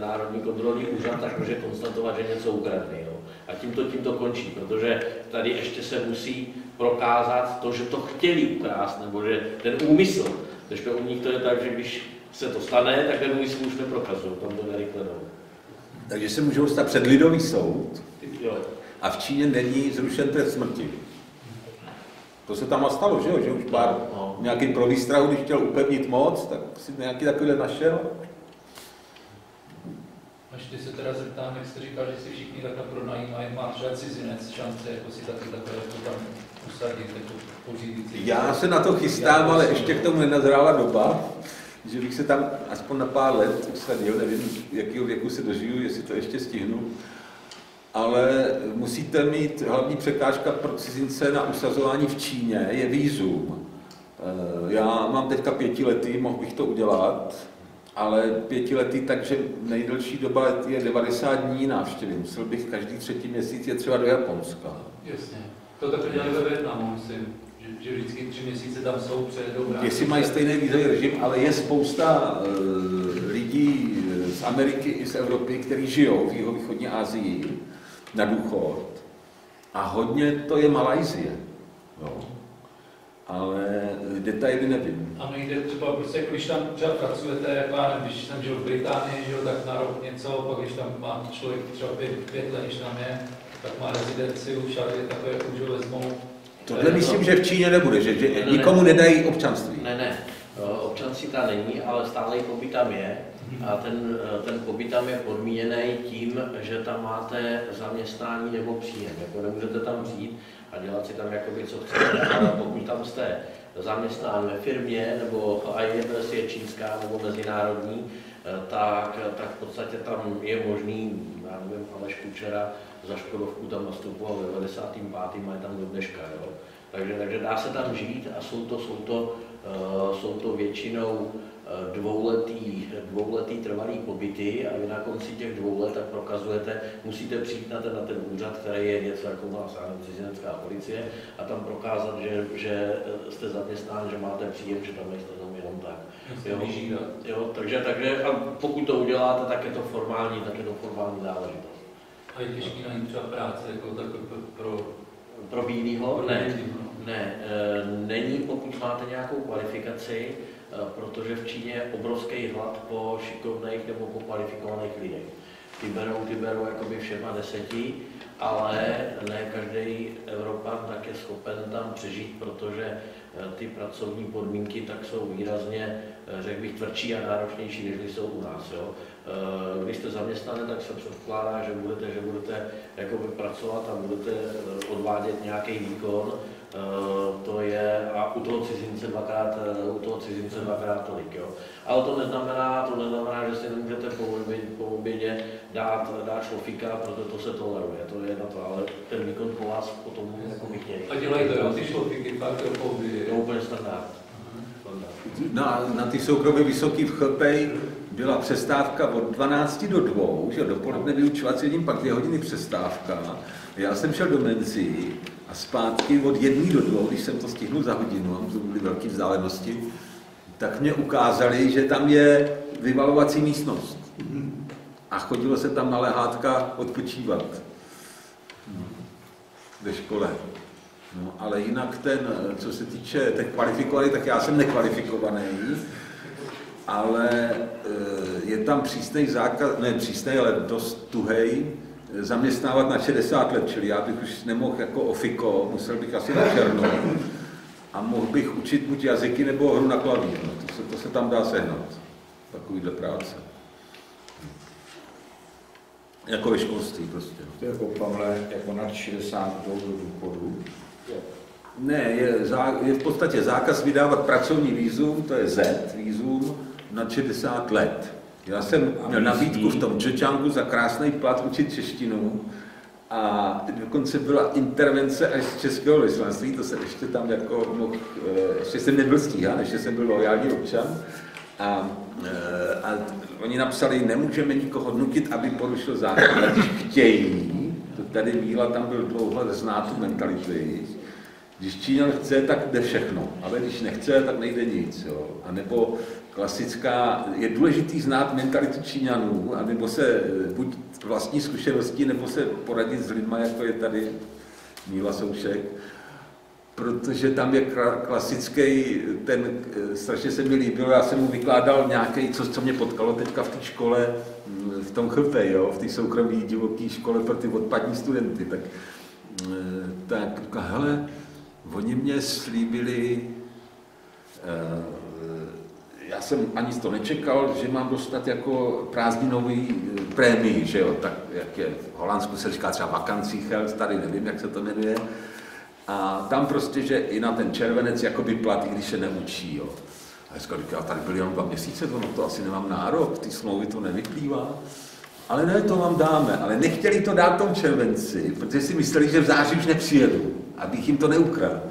Národní kontrolní úřad tak může konstatovat, že něco ukradne. A tím to končí, protože tady ještě se musí prokázat to, že to chtěli ukrást, nebo že ten úmysl. Takže u nich to je tak, že když se to stane, tak ten úmysl už neprokazují, tam to nerychle jdou. Takže se můžou stát před lidový soud Jo. a v Číně není zrušen trest smrti. To se tam stalo, že jo? Že už pár nějaký pro výstrahu, když chtěl upevnit moc, tak si nějaký takovýhle našel. A ještě se teda zeptám, jak jste říkal, že si všichni takhle pronajímají, má třeba cizinec šance jako si taky takhle jako tam usadit, jako pořídit si. Já se na to chystám, ale ještě k tomu nenazrála doba, že bych se tam aspoň na pár let usadil, nevím, jakého věku se dožiju, jestli to ještě stihnu, ale musíte mít, hlavní překážka pro cizince na usazování v Číně je vízum. Já mám teďka 5letý, mohl bych to udělat, ale 5letý, takže nejdelší doba je 90 dní návštěvy. Musel bych každý 3. měsíc je třeba do Japonska. Jasně. To takhle dělali ve Vietnamu, myslím, že vždycky 3 měsíce tam jsou, přejedou vrátí. Jestli mají stejný vízový režim, ale je spousta lidí z Ameriky i z Evropy, kteří žijou v jihovýchodní Asii na důchod. A hodně to je Malajsie. Jo. Ale detaily nevím. A nejde třeba, prostě, když tam třeba pracujete, jako já nevím, když jsem žil v Británii, žil tak na rok něco, pak když tam má člověk třeba 5 let, když tam je, tak má rezidenci už, ale takové jako už ho vezmou. Tohle myslím, že v Číně nebude, že nikomu nedají občanství. Ne, občanství tam není, ale stále pobyt tam je. A ten pobyt tam je podmíněný tím, že tam máte zaměstnání nebo příjem. Jako nemůžete tam přijít a dělat si tam jakoby co chcete, ale pokud tam jste zaměstnán ve firmě, nebo IMS je čínská nebo mezinárodní, tak v podstatě tam je možný, já nevím, Aleš Kučera za Škodovku tam nastupoval ve 95. a je tam do dneška. Jo? Takže dá se tam žít a jsou to většinou dvouletý trvalý pobyty a vy na konci těch 2 let tak prokazujete, musíte přijít na ten úřad, který je něco jako nás cizinecká policie a tam prokázat, že jste zaměstnán, že máte příjem, že tam nejste tam jenom tak. Jo, takže a pokud to uděláte, tak je to formální záležitost. A je těžký najít třeba práce jako tak pro bílýho? Ne, není, pokud máte nějakou kvalifikaci, protože v Číně je obrovský hlad po šikovných nebo po kvalifikovaných lidech. Ty berou jakoby všema 10, ale ne každý Evropan tak je schopen tam přežít, protože ty pracovní podmínky tak jsou výrazně, řekl bych, tvrdší a náročnější, než jsou u nás. Jo. Když jste zaměstnaný, tak se předpokládá, že budete jakoby pracovat a budete odvádět nějaký výkon. To je a u toho cizince dvakrát tolik. Jo. Ale to neznamená, že si nemůžete po obědě dát šlofíka, protože to se toleruje. To je na to, ale ten výkon po vás potom jako bych chtěli. A dělají to, ty šlofíky fakt po obědě? Je úplně standard. Na ty soukromé vysoký v Chlpej byla přestávka od 12 do 2, že dopoledne vyučovací hodin, pak 2 hodiny přestávka. Já jsem šel do Menzy a zpátky od 1 do 2, když jsem to stihnul za hodinu, to byly velké vzdálenosti, tak mě ukázali, že tam je vybalovací místnost. A chodilo se tam na lehátka odpočívat ve škole. No, ale jinak co se týče těch kvalifikovaných, tak já jsem nekvalifikovaný, ale je tam přísnej zákaz, ne přísnej, ale dost tuhej, zaměstnávat na 60 let, čili já bych už nemohl jako ofiko, musel bych asi na černo a mohl bych učit buď jazyky nebo hru na klavír, no, to se tam dá sehnat, takovýhle práce. Jako ve školství prostě. To je jako Pavle, jako nad 60 do důchodu. Ne, je v podstatě zákaz vydávat pracovní vízum, to je Z vízum, na 60 let. Já jsem měl nabídku v tom Zhejiangu za krásný plat učit češtinu a dokonce byla intervence až z českého vyslanství, to jsem ještě tam jako mohl, ještě jsem nebyl stíhan, ještě jsem byl loajální občan A oni napsali, nemůžeme nikoho nutit, aby porušil zákon, ale když chtějí, to tady Míla tam byl dlouho, zná tu mentalitu jejich. Když Číňan chce, tak jde všechno, ale když nechce, tak nejde nic. Jo. A nebo klasická, je důležitý znát mentalitu Číňanů, a nebo se buď vlastní zkušeností, nebo se poradit s lidmi, jako je tady Míla Soušek, protože tam je klasický, ten strašně se mi líbilo, já jsem mu vykládal nějaký, co mě potkalo teďka v té škole, v tom Chlpe, jo, v té soukromé divoké škole pro ty odpadní studenty, tak hele, oni mě slíbili, já jsem ani to nečekal, že mám dostat jako prázdninový prémii, že jo, tak jak je v Holandsku se říká třeba Vakanziegeld, tady nevím, jak se to jmenuje, a tam prostě, že i na ten červenec jakoby plat, i když se neučí, jo. A říkal, tady byly jenom 2 měsíce, to asi nemám nárok, ty smlouvy to nevyplývá. Ale ne, to vám dáme, ale nechtěli to dát tom červenci, protože si mysleli, že v září už nepřijedu, abych jim to neukradl.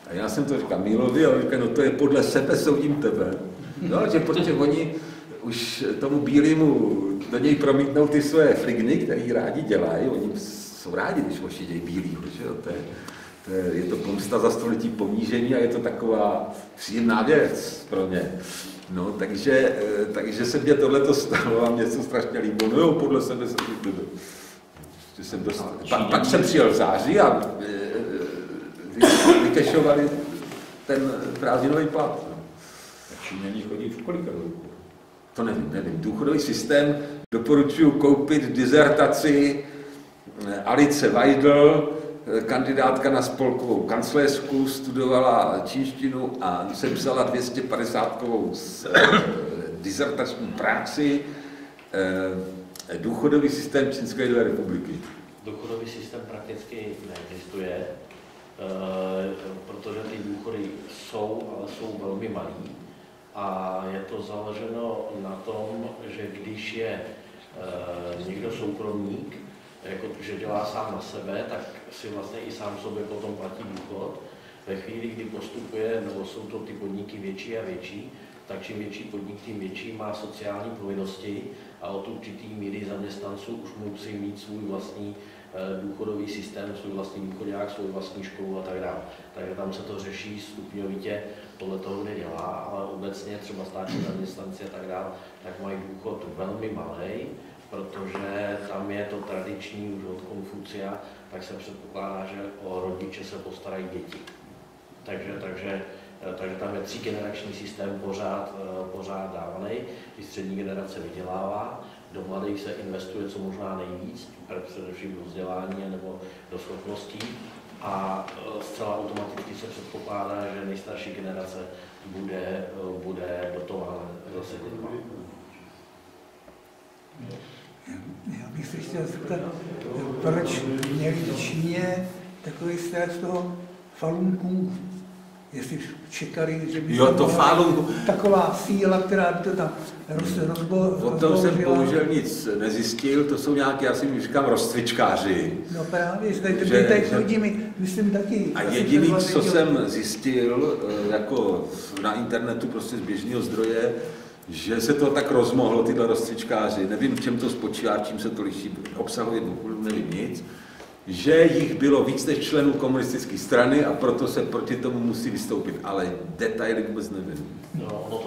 A já jsem to říkal Mílovi, a on říkal, no to je podle sebe, soudím tebe. No, že protože oni už tomu bílému do něj promítnou ty své fligny, které rádi dělají, oni jsou rádi, když ošidějí bílýho, že jo, je to pomsta za století ponížení a je to taková příjemná věc pro ně. No, takže se mě tohleto stalo a mě se strašně líbilo. No jo, podle sebe jsem pak jsem přijel v září a vykešovali ten prázdninový plat. Číňani chodí v kolika důchodů? To nevím. Důchodový systém doporučuji koupit dizertaci Alice Weidl, kandidátka na spolkovou kancléřku, studovala čínštinu a sepsala 250kovou dizertační práci důchodový systém Čínské lidové republiky. Důchodový systém prakticky neexistuje, protože ty důchody jsou, ale jsou velmi malý. A je to založeno na tom, že když je někdo soukromník, jako, že dělá sám na sebe, tak si vlastně i sám sobě potom platí důchod. Ve chvíli, kdy postupuje, nebo jsou to ty podniky větší a větší, tak čím větší podnik, tím větší má sociální povinnosti a od určitý míry zaměstnanců už musí mít svůj vlastní důchodový systém, svůj vlastní důchodák, svou vlastní školu a tak dále. Takže tam se to řeší stupňovitě podle toho, kde dělá, ale obecně třeba státní zaměstnanci a tak dále, tak mají důchod velmi malý, protože tam je to tradiční už od Konfucia, tak se předpokládá, že o rodiče se postarají děti. Takže tam je 3generační systém pořád dávaný, ty střední generace vydělává, do mladých se investuje co možná nejvíc, především do vzdělání nebo do schopností a zcela automaticky se předpokládá, že nejstarší generace bude dotována zase dětma. Já bych se chtěl zeptat, proč měli v Číně takový strach z toho Falun Gongu? Jestli čekali, že by taková síla, která by to tam rozbořila. O tom jsem bohužel nic nezjistil, to jsou nějaké, já si říkám, rozcvičkáři. No právě, že lidi mi, myslím taky. A jediný, co jsem zjistil, jako na internetu prostě z běžného zdroje, že se to tak rozmohlo, tyhle rozcvičkáři, nevím, v čem to spočívá, čím se to liší, obsahově nevím nic, že jich bylo víc než členů komunistické strany a proto se proti tomu musí vystoupit, ale detaily vůbec nevím. No, ono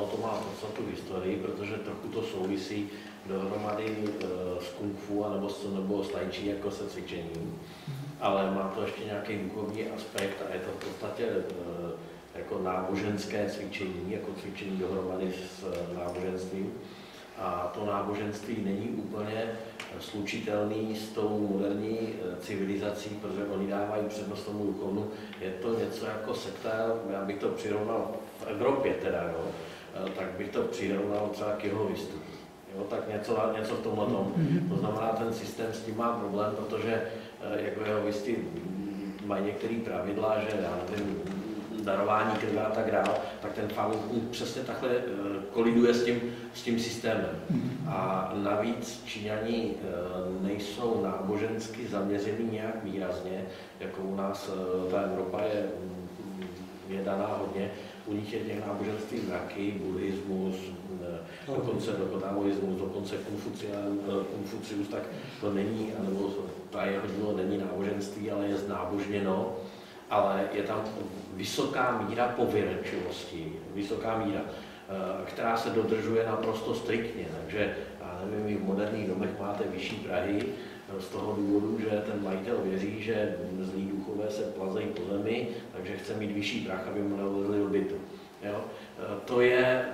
to má podstatu historii, protože trochu to souvisí dohromady s kung fu nebo s tai chi jako se cvičením, ale má to ještě nějaký duchovní aspekt a je to v podstatě jako náboženské cvičení, jako cvičení dohromady s náboženstvím. A to náboženství není úplně slučitelný s tou moderní civilizací, protože oni dávají přednost tomu duchovnu. Je to něco jako sekta, já bych to přirovnal v Evropě teda, jo, tak bych to přirovnal třeba k jehovistům. Jo, tak něco v tomhle tomu. To znamená, ten systém s tím má problém, protože jako jehovisti mají některé pravidla, že já nevím, darování krve a tak dále, tak ten Falun Gong přesně takhle koliduje s tím systémem. A navíc Číňani nejsou nábožensky zaměření nějak výrazně, jako u nás ta Evropa je je daná hodně. U nich je těch náboženství mraky, buddhismus, dokonce taoismus, dokonce Konfucius, tak to není, anebo ta jeho dílo není náboženství, ale je znábožněno, ale je tam vysoká míra pověrčivosti, která se dodržuje naprosto striktně. Takže, já nevím, vy v moderních domech máte vyšší prahy, z toho důvodu, že ten majitel věří, že zlí duchové se plazejí po zemi, takže chce mít vyšší prach, aby mu nevlezli do bytu. Jo?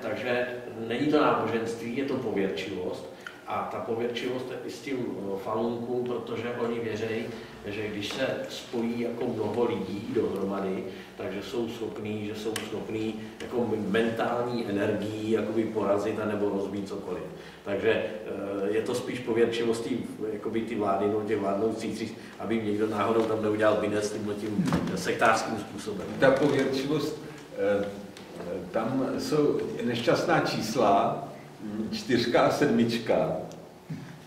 Takže není to náboženství, je to pověrčivost. A ta pověrčivost je i s tím Falun, protože oni věří, že když se spojí jako mnoho lidí dohromady, takže jsou schopní jako mentální energií jakoby porazit anebo rozbít cokoliv. Takže je to spíš pověrčivostí jakoby ty vlády, no těch vládnoucích, aby jim někdo náhodou tam neudělal binec tím sektářským způsobem. Ta pověrčivost, tam jsou nešťastná čísla, 4 a 7.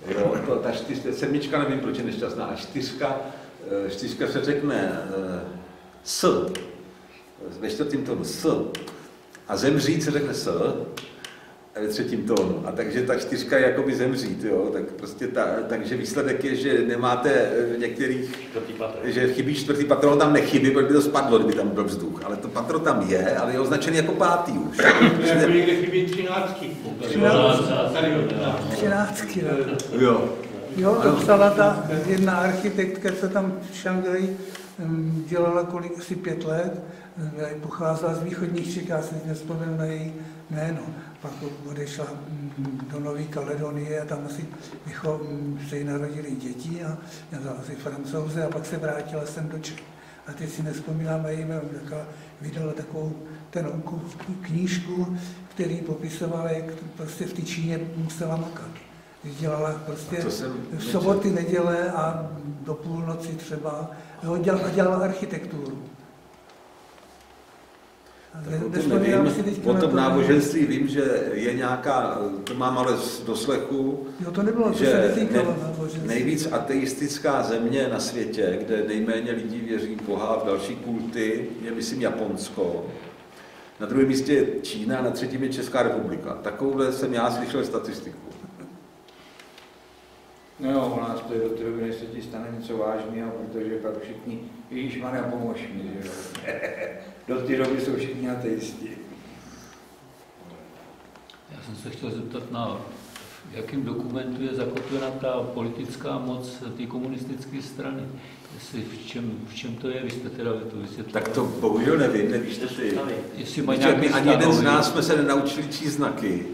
Jo, ta 7 nevím, proč je nešťastná, a 4 se řekne s, ve 4. tónu s, a zemřít se řekne s, ve 3. tónu. A takže ta 4 je jakoby zemřít, jo, tak prostě takže výsledek je, že nemáte v některých, že chybí 4. patro, on tam nechybí, protože by to spadlo, kdyby tam byl vzduch, ale to patro tam je, ale je označený jako 5. už. Jako někde chybí 13. 13. Jo. Jo, to psala ta jedna architektka, co tam v Šanghaji dělala asi 5 let, pocházela z východních Čech, já si nevzpomenu na její jméno. Pak odešla do Nové Kaledonie a tam asi se jí narodili děti a asi Francouze a pak se vrátila sem do Čech. A teď si nevzpomínám na její jméno, vydala takovou knížku, který popisovala, jak prostě v té Číně musela makat. Dělala prostě v soboty, neděle a do půlnoci třeba. Dělala architekturu. O tom náboženství vím, že je nějaká, to mám ale z doslechu, jo, to nebylo, že nejvíc ateistická země na světě, kde nejméně lidí věří v Boha a v další kulty, je myslím Japonsko. Na druhém místě je Čína, na 3. je Česká republika. Takovouhle jsem já slyšel statistiku. No jo, u nás to je do té doby, než se ti stane něco vážného, protože pak všichni, Ježišmarja, pomož mi, že jo. Do té doby jsou všichni ateisti. Já jsem se chtěl zeptat, v jakém dokumentu je zakotvena ta politická moc té komunistické strany. V čem to je, vy jste teda to vysvětlili. Tak to bohužel nevím, nevíš to ty. Jestli mají my ani jeden z nás jsme se nenaučili číst znaky.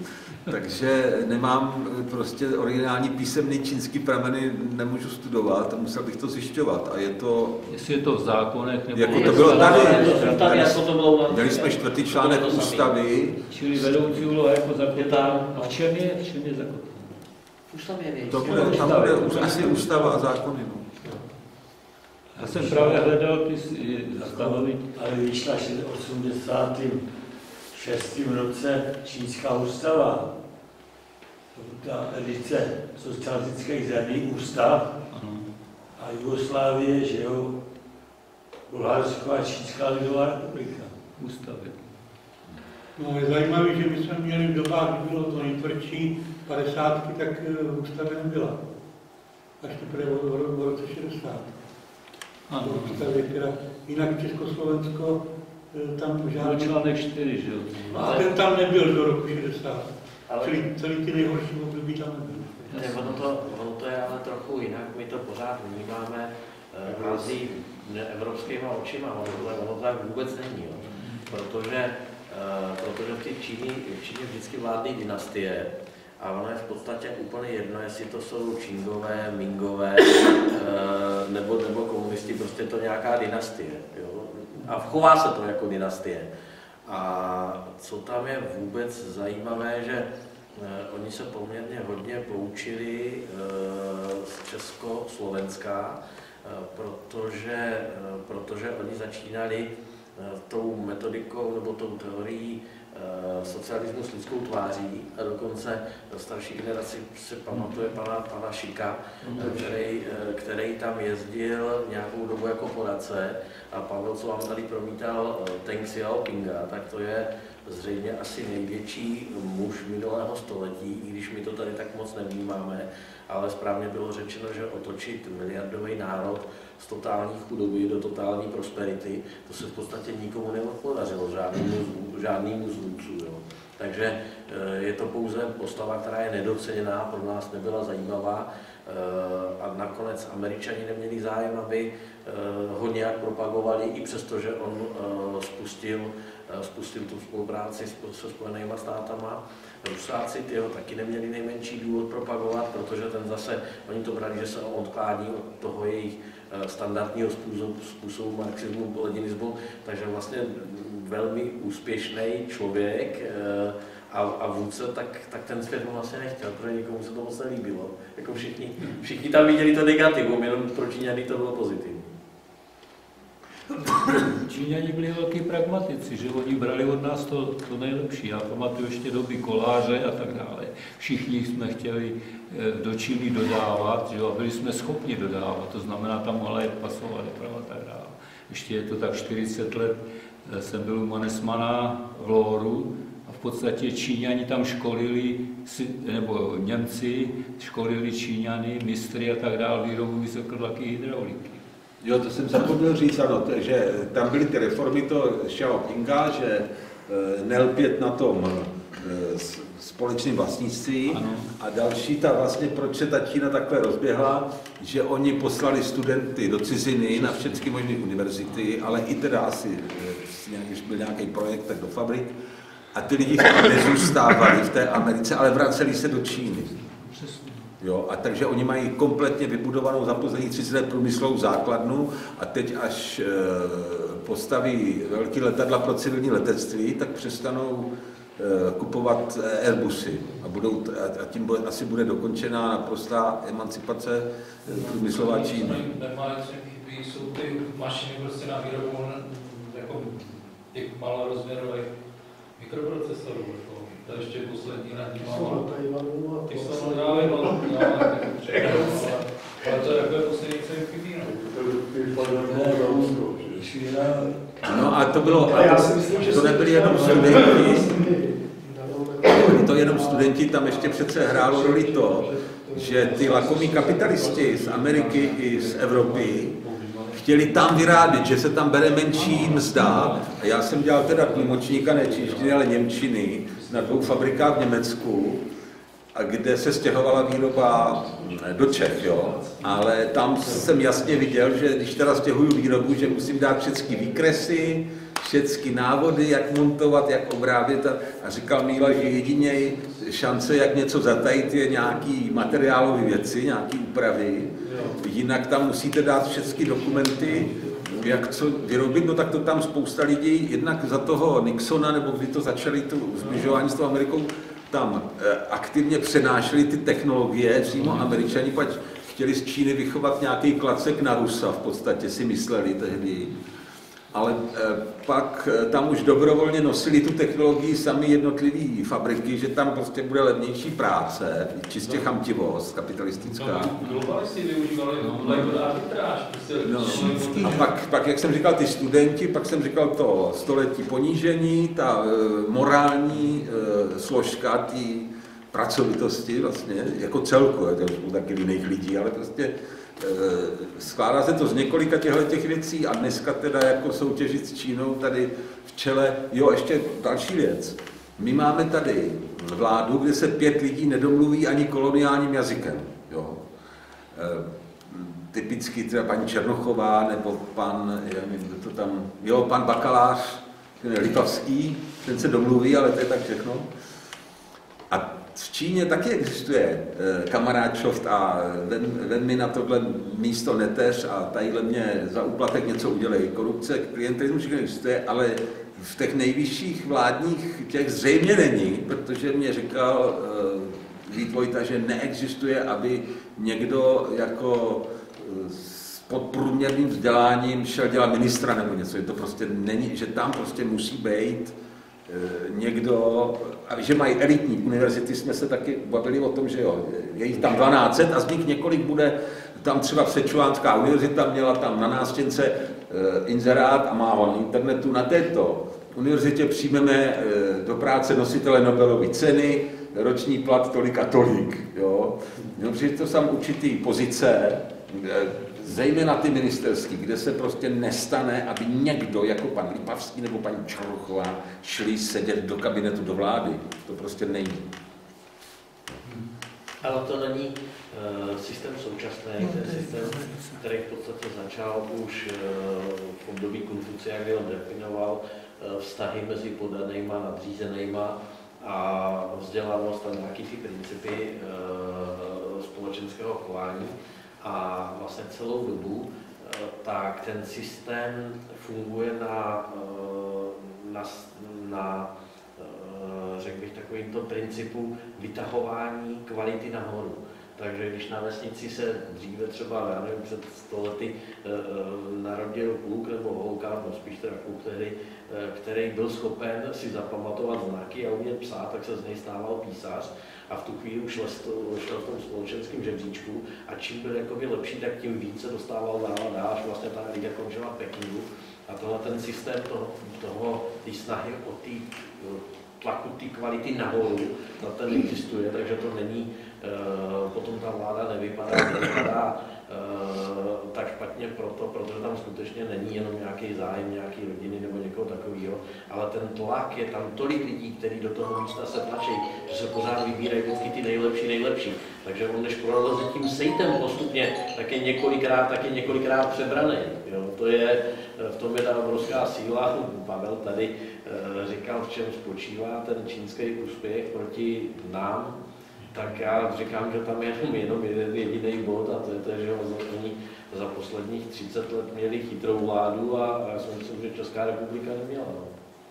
Takže nemám prostě originální písemný čínský prameny, nemůžu studovat, musel bych to zjišťovat. A je to... Jestli je to v zákonech, nebo... Jako to bylo tady. Měli jsme 4. článek ústavy. Čili vedoucí úloha jako zakotá. A v čem je zakotá? To bude asi ústava a zákony. Já jsem právě hledal ty zastavový. Ale vyšla v 86. roce čínská ústava. Ta edice socialistických zemí, ústav a Jugoslávie, že jo, Bulharsko a Čínská lidová republika. Ústavy. No, je zajímavé, že my jsme měli v dobách, kdy bylo to nejtvrdší, 50, tak ústava nebyla. Až teprve v roce 60. Ústavě, která jinak Československo tam žádný... článek 4, že jo? No a ten tam nebyl do roku 60. Ale celý ty nejhorší období tam nebyl. Ono to je ale trochu jinak, my to pořád vnímáme mezi evropskýma očima, ono tak vůbec není, jo. Protože v Číně vždycky vládly dynastie a ono je v podstatě úplně jedno, jestli to jsou Čingové, Mingové nebo komunisti, prostě to nějaká dynastie, jo. A chová se to jako dynastie. A co tam je vůbec zajímavé, že oni se poměrně hodně poučili z Československa, protože oni začínali tou metodikou nebo tou teorií socialismus lidskou tváří a dokonce starší generaci si pamatuje pana Šika, který tam jezdil nějakou dobu jako poradce a Pavel, co vám tady promítal Deng Xiaopinga, tak to je zřejmě asi největší muž minulého století, i když my to tady tak moc nevnímáme, ale správně bylo řečeno, že otočit miliardový národ z totální chudoby do totální prosperity, to se v podstatě nikomu nepodařilo, žádnému zvůdců. Takže je to pouze postava, která je nedoceněná, pro nás nebyla zajímavá a nakonec Američani neměli zájem, aby ho nějak propagovali, i přesto, že on spustil tu spolupráci se Spojenými státama. Rusáci tyho taky neměli nejmenší důvod propagovat, protože ten zase, oni to brali, že se odklání od toho jejich standardního způsobu marxismu, leninismu, takže vlastně velmi úspěšný člověk a vůdce, tak ten svět mu vlastně nechtěl, protože nikomu se to moc nelíbilo. Jako všichni tam viděli to negativum, jenom pro Číňany to bylo pozitivní. Číňani byli velký pragmatici, že oni brali od nás to nejlepší. Já pamatuju ještě doby Koláře a tak dále. Všichni jsme chtěli do Číny dodávat, že, a byli jsme schopni dodávat, to znamená tam ale pasovat doprava a tak dále. Ještě je to tak 40 let, jsem byl u Mannesmana v Lóru a v podstatě Číňani tam školili, nebo Němci školili Číňany, mistry a tak dále, výrobu vysokotlaký hydrauliky. Jo, to jsem zapomněl říct, ano, že tam byly ty reformy toho Xiaopinga, že nelpět na tom společném vlastnictví. Ano. A další, ta proč se ta Čína takhle rozběhla, že oni poslali studenty do ciziny na všechny možné univerzity, ale i teda asi, když byl nějaký projekt, tak do fabrik. A ty lidi nezůstávali v té Americe, ale vraceli se do Číny. Jo, a takže oni mají kompletně vybudovanou za poslední 30 let průmyslovou základnu a teď až postaví velké letadla pro civilní letectví, tak přestanou kupovat Airbusy a tím asi bude dokončená naprostá emancipace průmyslová Číny. Jsou ty mašiny prostě na výrobu jako těch malorozměrových mikroprocesorů. To ještě poslední nad tím mám. Ty jsou dále ale to je takové poslední, co jim chybí. No a to bylo, to nebyli jenom studenti, to jenom studenti, tam ještě přece hrálo roli to, že ty lakomí kapitalisti z Ameriky i z Evropy chtěli tam vyrábět, že se tam bere menší mzda. A já jsem dělal teda tlumočníka ne čínštiny, ale němčiny na 2 fabrikách v Německu, kde se stěhovala výroba do Čech, jo. Ale tam jsem jasně viděl, že když teda stěhuju výrobu, že musím dát všechny výkresy, všechny návody, jak montovat, jak obrábět. A říkal Míla, že jedině šance, jak něco zatajit, je nějaký materiálové věci, nějaké úpravy. Jinak tam musíte dát všechny dokumenty, jak co vyrobit, no tak to tam spousta lidí, jednak za toho Nixona, nebo kdy to začali tu zbližování s tou Amerikou, tam aktivně přenášeli ty technologie, přímo Američani, pač chtěli z Číny vychovat nějaký klacek na Rusa, v podstatě si mysleli tehdy. Ale pak tam už dobrovolně nosili tu technologii sami jednotlivé fabriky, že tam prostě bude levnější práce, čistě chamtivost kapitalistická. Globalisti využívali arbitráž. A pak, jak jsem říkal, ty studenti, pak jsem říkal to století ponížení, ta morální složka té pracovitosti vlastně, jako celku, to už jsou taky jiných lidí, ale prostě skládá se to z několika těch věcí a dneska teda jako soutěžit s Čínou tady v čele. Jo, ještě další věc. My máme tady vládu, kde se 5 lidí nedomluví ani koloniálním jazykem. Jo. Typicky třeba paní Černochová nebo pan, pan Bakalář, ten je Lipavský, ten se domluví, ale to je tak všechno. A v Číně taky existuje kamarádšoft a ven mi na tohle místo neteř a tadyhle mě za úplatek něco udělej. Korupce, klientelismus všechno existuje, ale v těch nejvyšších vládních těch zřejmě není, protože mě říkal Vít Vojta, že neexistuje, aby někdo jako s podprůměrným vzděláním šel dělat ministra nebo něco. To prostě není, že tam prostě musí být někdo, a že mají elitní univerzity, jsme se taky bavili o tom, že jo, je jich tam 1200 a z nich několik bude, tam třeba Sečuánská univerzita měla tam na nástěnce inzerát a má ho na internetu, na této univerzitě přijmeme do práce nositele Nobelovy ceny, roční plat tolik a tolik, jo. No, protože to jsou určitý pozice, zejména ty ministerský, kde se prostě nestane, aby někdo, jako pan Lipavský nebo paní Černochová, šli sedět do kabinetu do vlády. To prostě nejde. Ale to není systém současný, ten systém, který v podstatě začal už v období Konfucia, kdy on definoval vztahy mezi podanýma, nadřízenýma a vzdělanost a nějaký ty principy společenského chování. A vlastně celou dobu tak ten systém funguje na řekl bych, takovýmto principu vytahování kvality nahoru. Takže když na vesnici se dříve třeba, já nevím, před 100 lety narodil kluk nebo holka, no spíš teda kluk tehdy, který byl schopen si zapamatovat znaky a umět psát, tak se z něj stával písař a v tu chvíli už šel v tom společenském žebříčku a čím byl jakoby lepší, tak tím více dostával dál a dál, až vlastně ta liga končila v Pekingu. A tohle ten systém té snahy o tlaku té kvality nahoru, na ten existuje, takže to není, potom ta vláda nevypadá tak špatně protože tam skutečně není jenom nějaký zájem, nějaký rodiny nebo někoho takového, ale ten tlak je tam tolik lidí, kteří do toho místa se tlačí, že se pořád vybírají vždycky ty nejlepší. Takže on, než proleze tím sejtem postupně, tak je několikrát přebraný. Jo? V tom je ta obrovská síla. Pavel tady říkal, v čem spočívá ten čínský úspěch proti nám. Tak já říkám, že tam je jenom jeden jediný bod a to je to, že oni za posledních 30 let měli chytrou vládu a já si myslím, že Česká republika neměla. No.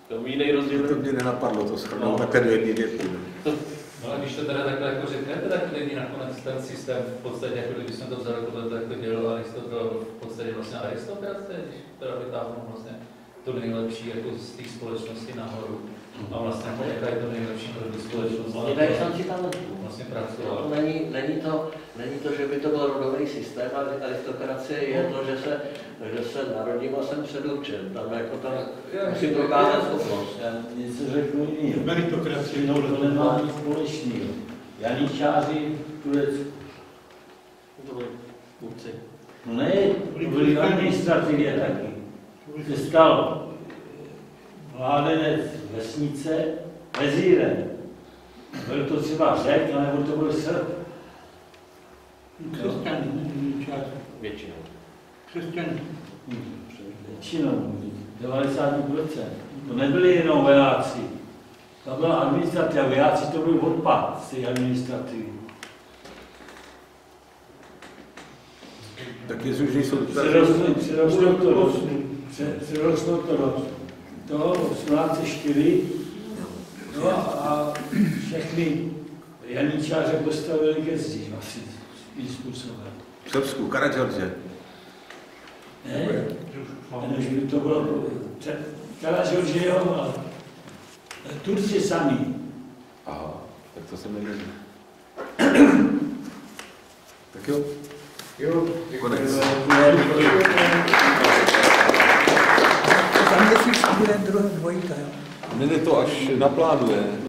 To je jiný rozdíl. To mě nenapadlo, to shrnout na ten jedný větu. No a když to teda takhle jako řeknete, tak není nakonec ten systém v podstatě, jako kdybychom to vzali podle tak to dělal Aristotel, v podstatě vlastně aristokracie, když teda vytáhnou vlastně to nejlepší jako z té společnosti nahoru. A vlastně jaká je to nejlepší pro tu společnost. Oni dají šanci talentů. Vlastně pracovat. Není to, že by to byl rodový systém, ale aristokracie je to, že se narodím a jsem předurčen. Tam musím dokázat schopnost. Já něco řeknu jiného. Meritokracie. No, to nemá nic společného. Janíčáři v Turecku. To byli vůdci. No ne, to byli administrativě taky. Se stal vládenec vesnice vezírem. Byl to třeba Řek, nebo to byl Srb. Křesťané, Většinou. Křesťané. Většinou, 90%. To nebyli jenom vojáci. To byla administrativa. Vojáci to byl odpad z té administrativy. Tak jestli už nejsou... Přerostlo to do toho 1804. No a všechny janíčáře postavili ke zdi asi svým způsobem. V Srbsku, Karadžordže. Ne, než by to bylo Karadžordže, jo, ale Turci sami. Aha, tak to se mi neví. Tak jo. Jo, Konec. Za měsíc bude druhá dvojka, jo. Ne, to až naplánuje.